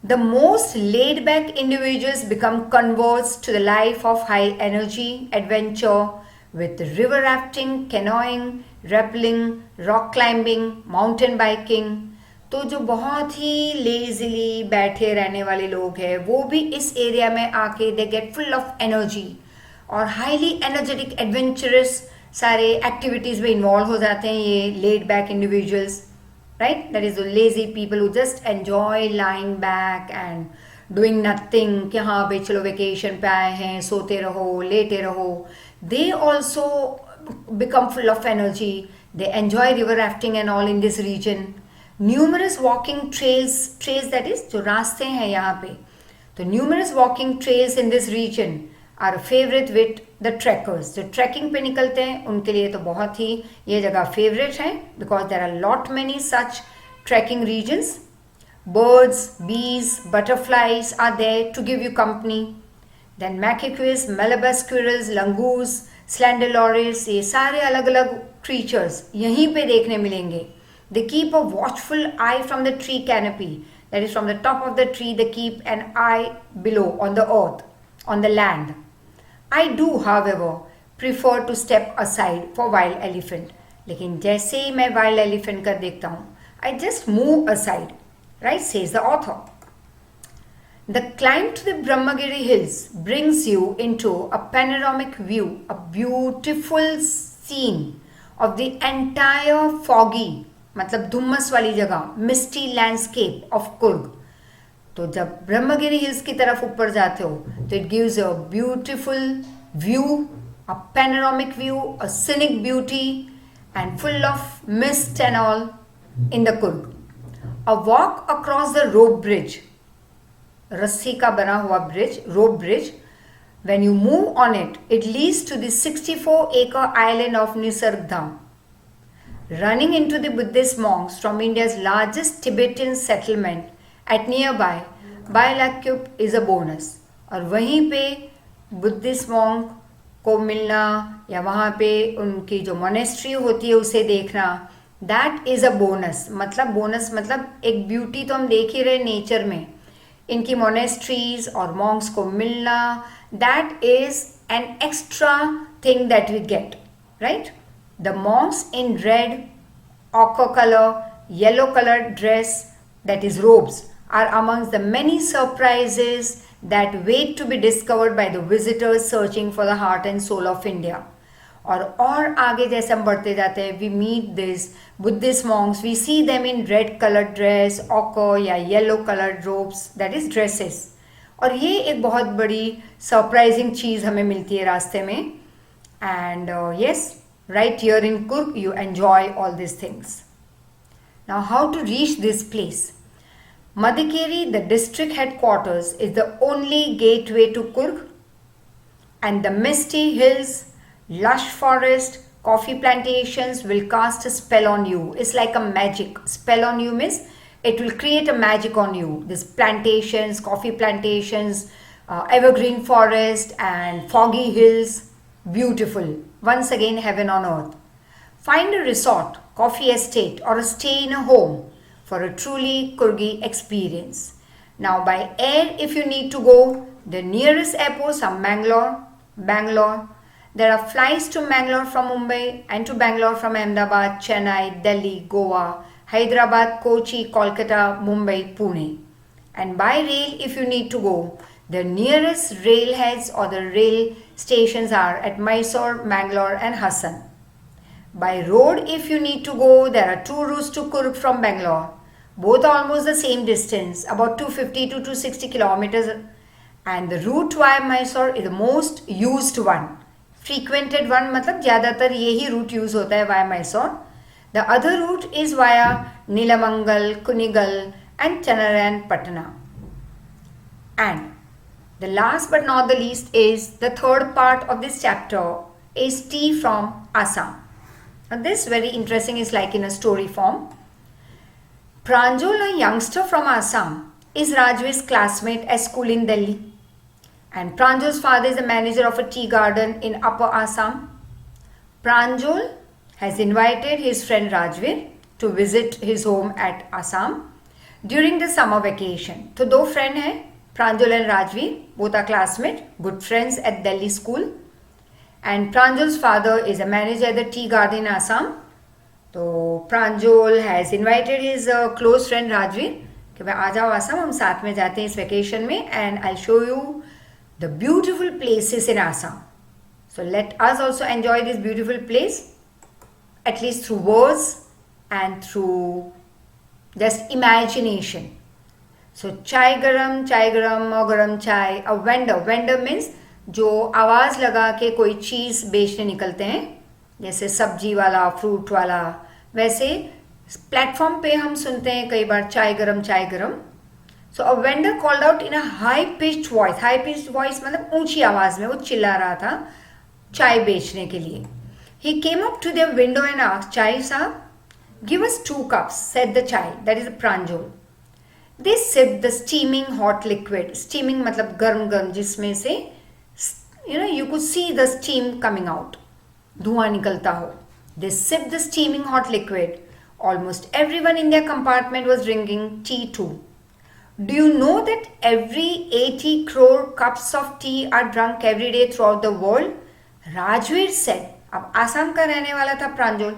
The most laid back individuals become converts to the life of high energy adventure with river rafting, canoeing, rappelling, rock climbing, mountain biking. तो जो बहुत ही lazily बैठे रहने वाले लोग हैं वो भी इस एरिया में आके they get full of energy और हाईली एनर्जेटिक एडवेंचरस सारे एक्टिविटीज़ में इन्वॉल्व हो जाते हैं ये laid back individuals. Right? That is the lazy people who just enjoy lying back and doing nothing. कि हाँ भाई चलो वेकेशन पे आए हैं, सोते रहो, लेटे रहो. They also become full of energy. They enjoy river rafting and all in this region. Numerous walking trails that is जो रास्ते हैं यहाँ पे. तो numerous walking trails in this region are a favorite with the trekkers. जो trekking पे निकलते हैं उनके लिए तो बहुत ही ये जगह फेवरेट है because there are lot many such trekking regions. Birds, bees, butterflies are there to give you company. Then macaques, Malabar squirrels, langurs, slender loris, ये सारे अलग अलग creatures यहीं पे देखने मिलेंगे. They keep a watchful eye from the tree canopy. That is from the top of the tree they keep an eye below on the earth, on the land. I do, however, prefer to step aside for wild elephant. लेकिन जैसे ही मैं wild elephant का देखता हूँ, I just move aside, right? Says the author. The climb to the Brahmagiri hills brings you into a panoramic view, a beautiful scene of the entire foggy, मतलब धुम्मस वाली जगह, misty landscape of Kurg. तो जब Brahmagiri hills की तरफ ऊपर जाते हो तो it gives a beautiful view, a panoramic view, a scenic beauty and full of mist and all in the Coorg. A walk across the rope bridge, रस्सी का बना हुआ bridge, rope bridge. When you move on it, it leads to the 64-acre island of Nisargadhama, running into the Buddhist monks from India's largest Tibetan settlement at nearby Bailakup is a bonus. और वहीं पे Buddhist monk को मिलना या वहाँ पे उनकी जो मोनेस्ट्री होती है उसे देखना, दैट इज़ अ बोनस. मतलब बोनस मतलब एक ब्यूटी तो हम देख ही रहे नेचर में, इनकी मोनेस्ट्रीज और मॉन्क्स को मिलना, that is an extra thing that we get, right. The monks in red, ochre color, yellow colored dress, that is robes, are amongst the many surprises that wait to be discovered by the visitors searching for the heart and soul of India. और आगे जैसे हम बढ़ते जाते हैं, we meet this Buddhist monks, we see them in red colored dress, ochre या yellow colored robes, that is dresses. और ये एक बहुत बड़ी सरप्राइजिंग चीज़ हमें मिलती है रास्ते में. And yes, right here in Kurg you enjoy all these things. Now how to reach this place? Madikeri, the district headquarters, is the only gateway to Kurg, and the misty hills, lush forest, coffee plantations will cast a spell on you. It's like a magic. Spell on you means it will create a magic on you. These plantations, coffee plantations, evergreen forest and foggy hills, beautiful. Once again, heaven on earth. Find a resort, coffee estate or a stay in a home for a truly Kurgi experience. Now by air, if you need to go, the nearest airports are Bangalore. There are flights to Bangalore from Mumbai and to Bangalore from Ahmedabad, Chennai, Delhi, Goa, Hyderabad, Kochi, Kolkata, Mumbai, Pune. And by rail, if you need to go, the nearest railheads or the rail stations are at Mysore, Mangalore and Hassan. By road, if you need to go, there are two routes to Kurg from Bangalore. Both are almost the same distance, about 250 to 260 kilometers. And the route via Mysore is the most used one. Frequented one, मतलब ज़्यादातर यही route use होता है via Mysore. The other route is via Nilamangal, Kunigal and Channarayapatna. And the last but not the least is the third part of this chapter is tea from Assam. Now this very interesting, is like in a story form. Pranjul, a youngster from Assam, is Rajveer's classmate at school in Delhi. And Pranjul's father is the manager of a tea garden in Upper Assam. Pranjul has invited his friend Rajveer to visit his home at Assam during the summer vacation. So दो friend हैं, Pranjul and Rajveer, both are classmates, good friends at Delhi school. And Pranjul's father is a manager at the tea garden in Assam. So Pranjul has invited his close friend Rajveer कि भाई आ जाओ आसाम, हम साथ में जाते हैं इस vacation में, and I'll show you the beautiful places in Assam. So let us also enjoy this beautiful place, at least through words and through just imagination. So chai garam, garam chai. A vendor means जो आवाज़ लगा के कोई चीज़ बेचने निकलते हैं, जैसे सब्जी वाला, फ्रूट वाला. वैसे प्लेटफॉर्म पे हम सुनते हैं कई बार चाय गरम. So a vendor called out in a high-pitched voice. High-pitched voice मतलब ऊंची आवाज़ में वो चिल्ला रहा था चाय बेचने के लिए. He came up to their window and asked, "Chai साहब, give us 2 cups," said the chai, that is the Pranjul. They sipped the steaming hot liquid. Steaming मतलब गर्म जिसमें से you could see the steam coming out. धुआं निकलता हो. They sipped the steaming hot liquid. Almost everyone in their compartment was drinking tea too. Do you know that every 80 crore cups of tea are drunk every day throughout the world? Rajveer said. अब आसाम का रहने वाला था प्रांजल.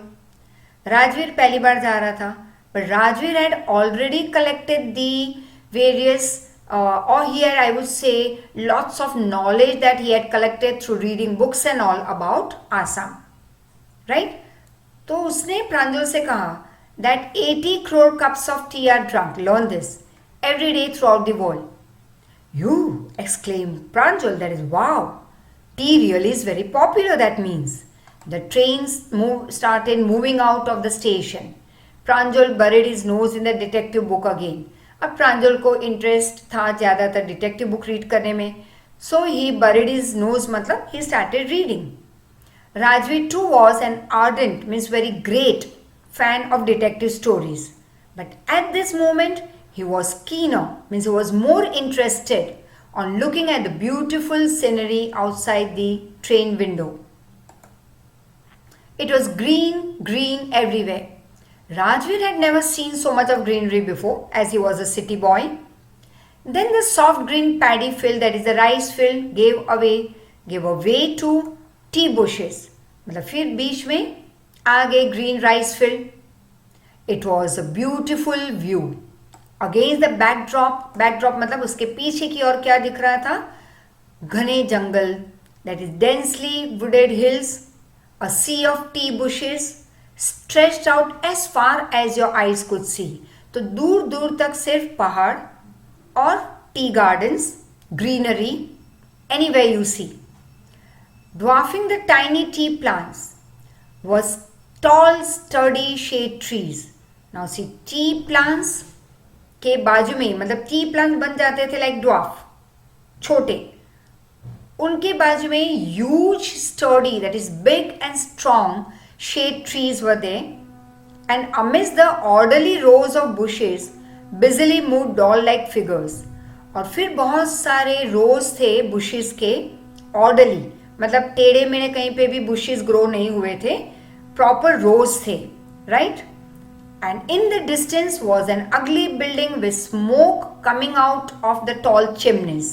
राजवीर पहली बार जा रहा था, but Rajveer had already collected the various or here I would say lots of knowledge that he had collected through reading books and all about Assam, right? तो उसने प्रांजल से कहा that 80 crore cups of tea are drunk. Learn this every day throughout the world. You, exclaimed Pranjal, that is wow. Tea really is very popular, that means. The trains started moving out of the station. Pranjal buried his nose in the detective book again. अब प्रांजल को interest था ज़्यादातर detective book read करने में. So he buried his nose मतलब he started reading. Rajveer too was an ardent, means very great fan of detective stories. But at this moment, he was keener, means he was more interested on looking at the beautiful scenery outside the train window. It was green everywhere. Rajveer had never seen so much of greenery before, as he was a city boy. Then the soft green paddy field, that is the rice field, gave way to tea bushes. मतलब फिर बीच में आ गए green rice field. It was a beautiful view. Against the backdrop, backdrop मतलब उसके पीछे की ओर क्या दिख रहा था? घने जंगल, that is densely wooded hills, a sea of tea bushes stretched out as far as your eyes could see. तो दूर दूर तक सिर्फ पहाड़ और tea gardens, greenery anywhere you see. Dwarfing the tiny tea plants was tall sturdy shade trees. Now see, tea plants के बाजू में, मतलब टी प्लांट बन जाते थे लाइक ड्वार्फ, छोटे, उनके बाजू में huge sturdy, that is big and strong shade trees were there, and amidst the orderly rows of bushes busily moved doll-like figures. और फिर बहुत सारे रोज थे बुशेस के, ऑर्डरली मतलब टेढ़े मेढ़े कहीं पे भी बुशेस ग्रो नहीं हुए थे, प्रॉपर रोज थे, right? And in the distance was an अगली building with smoke coming out of the tall chimneys.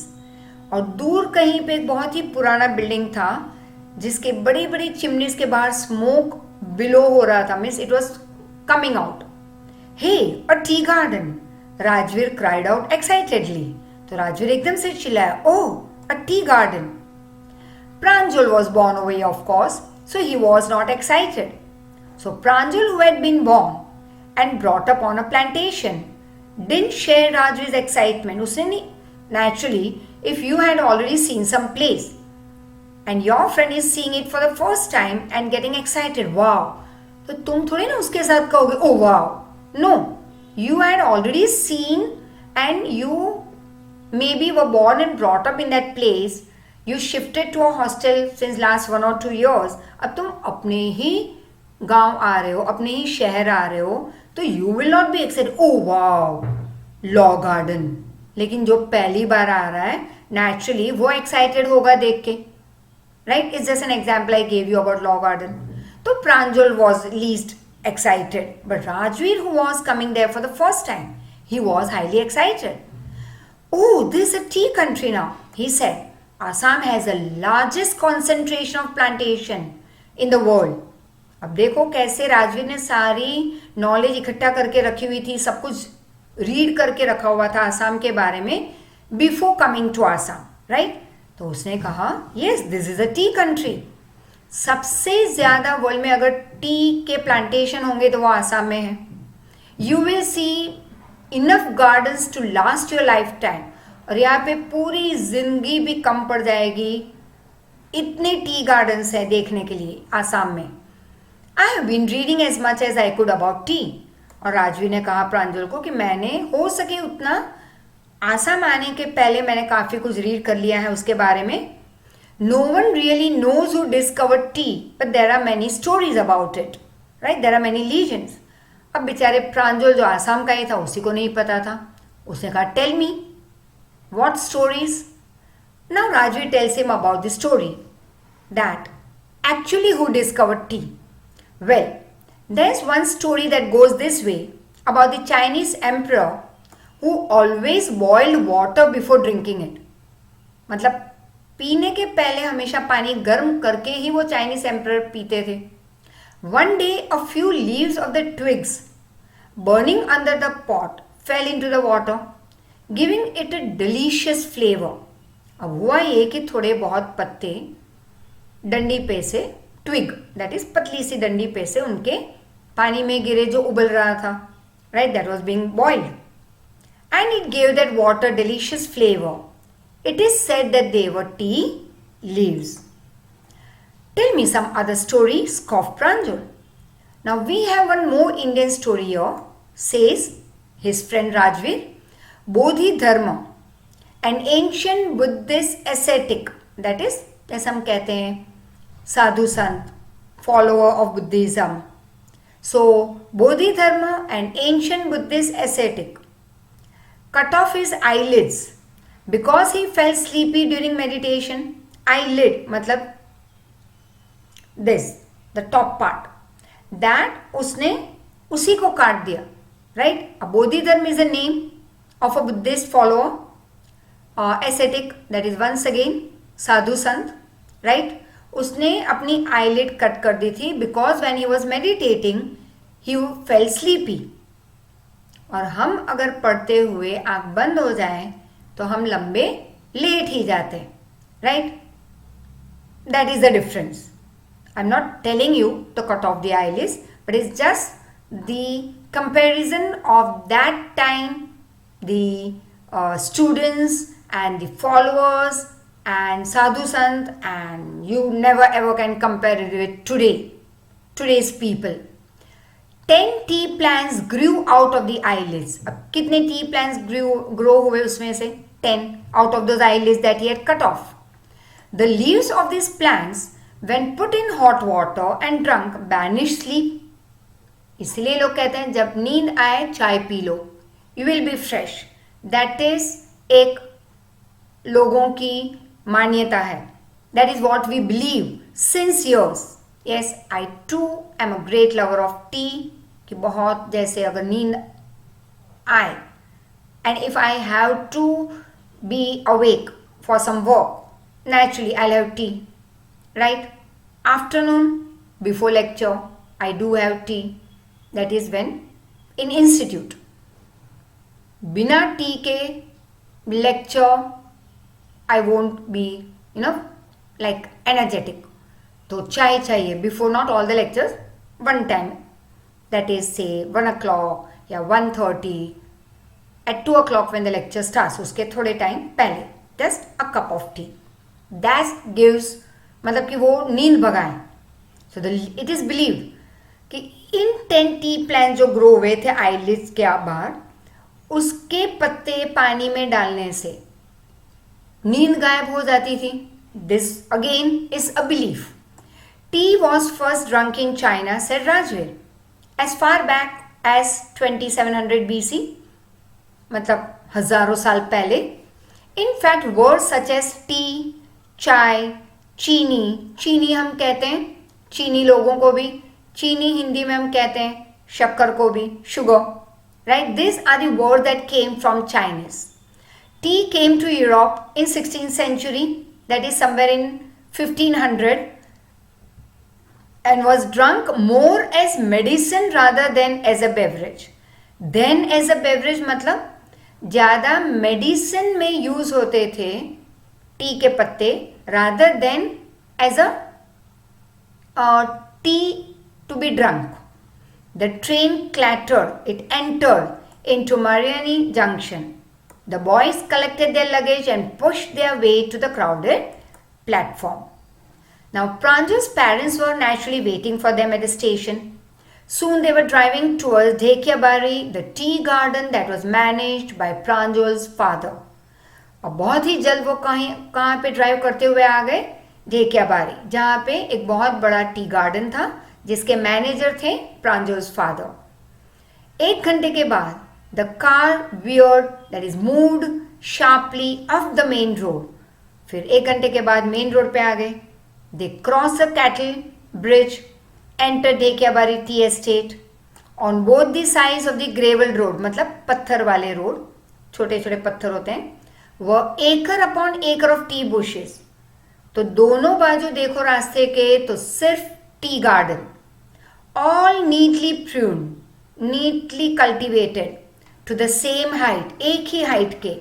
और दूर कहीं पे एक बहुत ही पुराना बिल्डिंग था जिसके बड़ी बड़ी चिमनीज के बाहर स्मोक बिलो हो रहा था, means it was coming out. Hey, a tea garden, Rajveer cried out excitedly. तो राजवीर एकदम से चिल्लाया, oh, a tea garden. Pranjal was born away, of course, so he was not excited. So Pranjal, who had been born and brought up on a plantation, didn't share Rajvir's excitement. उसने नहीं, naturally, if you had already seen some place and your friend is seeing it for the first time and getting excited, wow, तो तुम थोड़ी ना उसके साथ कहोगे, oh wow. No, you had already seen and you maybe were born and brought up in that place. You shifted to a hostel since last 1 or 2 years. अब तुम अपने ही गांव आ रहे हो, अपने ही शहर आ रहे हो, तो you will not be excited, oh wow, law garden. लेकिन जो पहली बार आ रहा है, naturally वो excited होगा देख के, right? It's just an example I gave you about law garden. तो Pranjal was least excited, but Rajveer, who was coming there for the first time, he was highly excited. Oh, this is a tea country now, he said. Assam has the largest concentration of plantation in the world. अब देखो कैसे राजवीर ने सारी knowledge इकट्ठा करके रखी हुई थी, सब कुछ रीड करके रखा हुआ था असम के बारे में before coming to Assam, right? तो उसने कहा, yes, this is a tea country. सबसे ज्यादा वर्ल्ड में अगर टी के प्लांटेशन होंगे तो वो आसाम में है। You will see enough gardens to last your life time. और यहाँ पे पूरी जिंदगी भी कम पड़ जाएगी, इतने टी गार्डन्स हैं देखने के लिए आसाम में। I have been reading as much as I could about tea. और राजवीर ने कहा प्रांजल को कि मैंने हो सके उतना आसाम आने के पहले मैंने काफ़ी कुछ रीड कर लिया है उसके बारे में। No one really knows who discovered tea, but there are many stories about it, right? There are many legends. अब बेचारे प्रांजल जो आसाम का ही था उसी को नहीं पता था। उसने कहा, tell me what stories? Now Rajveer tells him about the story that actually who discovered tea. Well, there's one story that goes this way about the Chinese emperor who always boiled water before drinking it. मतलब पीने के पहले हमेशा पानी गर्म करके ही वो Chinese emperor पीते थे। One day a few leaves of the twigs burning under the pot fell into the water, giving it a delicious flavour. अब हुआ ये कि थोड़े बहुत पत्ते डंडी पे से, ट्विग दैट इज पतली सी डंडी पे से उनके पानी में गिरे जो उबल रहा था, right? That was being boiled and it gave that water delicious flavour. It is said that they were tea leaves. Tell me some other story, scoffed Pranjal. Now we have one more Indian story here, says his friend Rajveer. Bodhidharma, an ancient Buddhist ascetic, that is जैसे हम कहते हैं साधु संत, follower of Buddhism. So Bodhidharma, an ancient Buddhist ascetic, cut off his eyelids because he fell sleepy during meditation. Eyelid मतलब this the top part, that उसने उसी को काट दिया, right? Bodhidharma is a name of a Buddhist follower, ascetic, that is once again sadhu sant, right? उसने अपनी eyelid cut कर दी थी because when he was meditating he felt sleepy. और हम अगर पढ़ते हुए आंख बंद हो जाए तो हम लंबे लेट ही जाते हैं, right? That is the difference. I am not telling you to cut off the eyelids, but it's just the comparison of that time, the students and the followers and sadhu sant, and you never ever can compare it with today's people. 10 tea plants grew out of the eyelids. अब कितने tea plants grow हुए उसमें से? 10 out of those eyelids that he had cut off. The leaves of these plants, when put in hot water and drunk, banish sleep. इसलिए लोग कहते हैं जब नींद आए चाय P low, you will be fresh. That is एक लोगों की मान्यता है. That is what we believe since years. Yes, I too am a great lover of tea. कि बहुत जैसे अगर नींद आए and if I have to be awake for some work, naturally I'll have tea, right? Afternoon before lecture I do have tea. That is when in institute. बिना T के lecture I won't be, like energetic. तो चाय चाहिए before, not all the lectures, one time. That is say 1 o'clock या 1:30, at 2 o'clock when the lecture starts, उसके थोड़े time पहले just a cup of tea. That gives, मतलब कि वो नींद भगाए. So it is believed कि इन 10 टी प्लांट जो ग्रो हुए थे आईलिड्स के बाहर, उसके पत्ते पानी में डालने से नींद गायब हो जाती थी. This again is a belief. Tea was first drunk in China, said Rajveer, as far back as 2700 BC, मतलब हजारों साल पहले. In fact, words such as tea, चाय, चीनी हम कहते हैं चीनी लोगों को भी, चीनी हिंदी में हम कहते हैं शक्कर को भी, sugar, right? These are the words that came from Chinese. Tea came to Europe in 16th century, that is somewhere in 1500, and was drunk more as medicine rather than as a beverage. Then as a beverage मतलब ज़्यादा medicine में use होते थे T के पत्ते rather than as a tea to be drunk. The train clattered. It entered into Mariani Junction. The boys collected their luggage and pushed their way to the crowded platform. Now Pranjal's parents were naturally waiting for them at the station. Soon they were driving towards Dhekiabari, the tea garden that was managed by Pranjal's father. और बहुत ही जल्द वो कहाँ पे drive करते हुए आ गए? ढेकियाबारी, जहाँ पे एक बहुत बड़ा टी गार्डन था जिसके मैनेजर थे प्रांजल्स फादर. 1 घंटे के बाद the car veered, that is moved sharply off the main road. फिर 1 घंटे के बाद मेन रोड पे आ गए. They crossed the cattle bridge, entered Dhekiabari tea estate. On both the sides of the gravel road, मतलब पत्थर वाले रोड, छोटे छोटे पत्थर होते हैं, वह acre upon acre of tea bushes. तो दोनों बाजू देखो रास्ते के तो सिर्फ tea garden, all neatly pruned, neatly cultivated to the same height, एक ही हाइट के.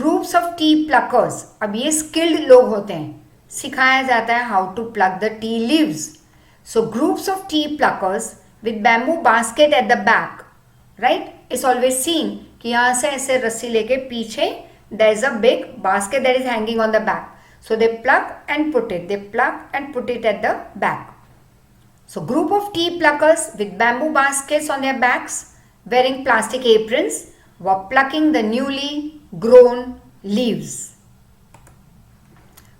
Groups of tea pluckers, अब ये skilled लोग होते हैं, सिखाया जाता है how to pluck the tea leaves. So groups of tea pluckers with bamboo basket at the back, right? It's always seen कि यहाँ से ऐसे रस्सी लेके पीछे there is a big basket that is hanging on the back. So they pluck and put it. They pluck and put it at the back. So group of tea pluckers with bamboo baskets on their backs, wearing plastic aprons, were plucking the newly grown leaves.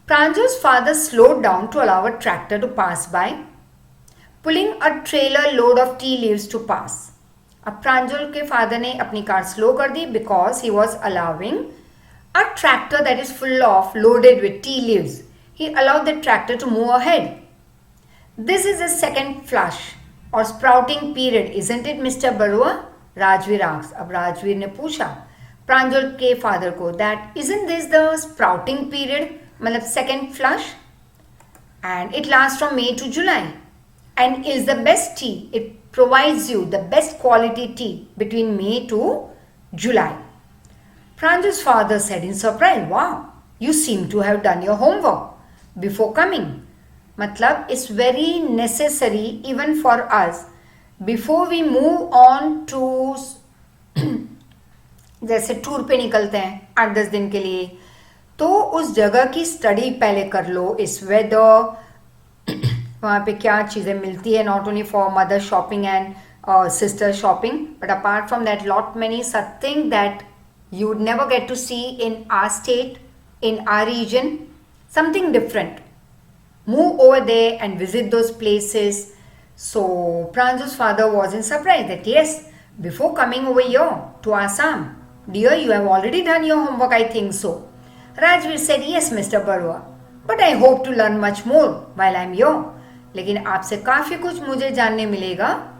Pranjal's father slowed down to allow a tractor to pass by, pulling a trailer load of tea leaves to pass. अब प्रांजल के father ने अपनी car slow कर दी because he was allowing a tractor that is full of loaded with tea leaves. He allowed the tractor to move ahead. This is the second flush or sprouting period, isn't it, Mr. Barua? Rajveer asked. अब राजवीर ने पूछा प्रांजल के father को that isn't this the sprouting period, मतलब second flush, and it lasts from May to July and is the best tea. It provides you the best quality tea between May to July. Pranju's father said in surprise, wow, you seem to have done your homework before coming. Matlab, it's very necessary even for us before we move on to जैसे tour पे निकलते हैं 8-10 दिन के लिए, तो उस जगह की स्टडी पहले कर लो, इस वेदर, वहाँ पे क्या चीज़ें मिलती है, not only for mother shopping and sister shopping, but apart from that, lot many such thing that you would never get to see in our state, in our region, something different. Move over there and visit those places. So Pranju's father wasn't surprised that yes, before coming over here to Assam, dear, you have already done your homework, I think so. Rajveer said, yes, Mr. Barua, but I hope to learn much more while I'm here. लेकिन आपसे काफ़ी कुछ मुझे जानने मिलेगा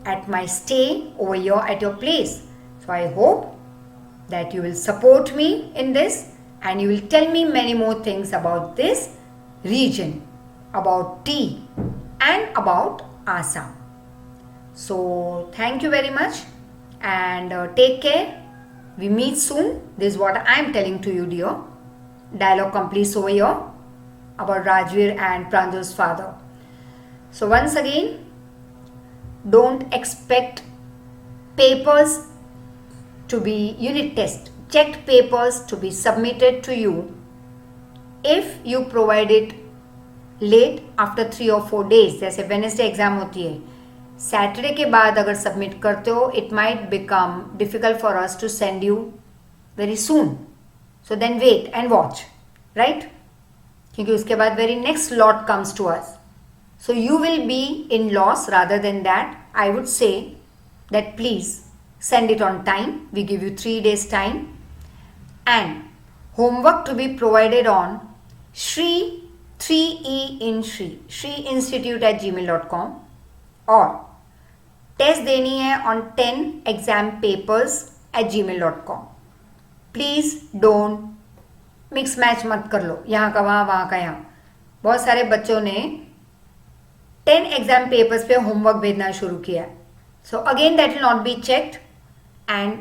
at my stay over here at your place. So I hope that you will support me in this and you will tell me many more things about this region, about tea and about Assam. So thank you very much and take care. We meet soon. This is what I am telling to you, dear. Dialogue completes over here about Rajveer and Pranju's father. So once again, don't expect papers to be unit test, checked papers to be submitted to you if you provide it late after 3 or 4 days. जैसे Wednesday exam होती है, Saturday के बाद अगर submit करते हो, it might become difficult for us to send you very soon. So then wait and watch, right, क्योंकि उसके बाद very next lot comes to us. So you will be in loss. Rather than that, I would say that please send it on time. We give you 3 days time and homework to be provided on Shri 3E in Shri Institute at gmail.com or test देनी है on 10 exam papers at gmail.com. Please don't mix match मत कर लो, यहाँ का वहाँ का यहाँ. बहुत सारे बच्चों ने 10 एग्जाम पेपर्स पे होमवर्क भेजना शुरू किया. So again that will not be checked and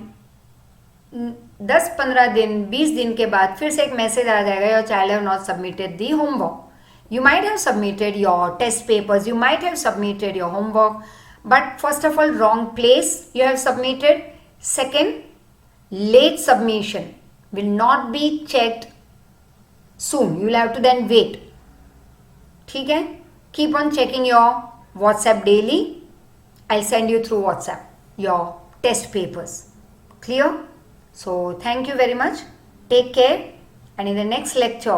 10-15 दिन 20 दिन के बाद फिर से एक मैसेज आ जाएगा, your child have not submitted the homework. You might have submitted your test papers, you might have submitted your homework, but first of all wrong place you have submitted. Second, late submission will not be checked soon, you will have to then wait. ठीक है, keep on checking your WhatsApp daily. I'll send you through WhatsApp your test papers. Clear? So thank you very much. Take care. And in the next lecture,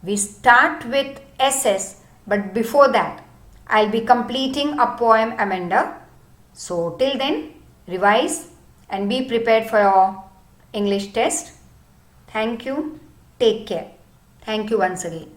we start with SS. But before that, I'll be completing a poem Amanda. So till then, revise and be prepared for your English test. Thank you. Take care. Thank you once again.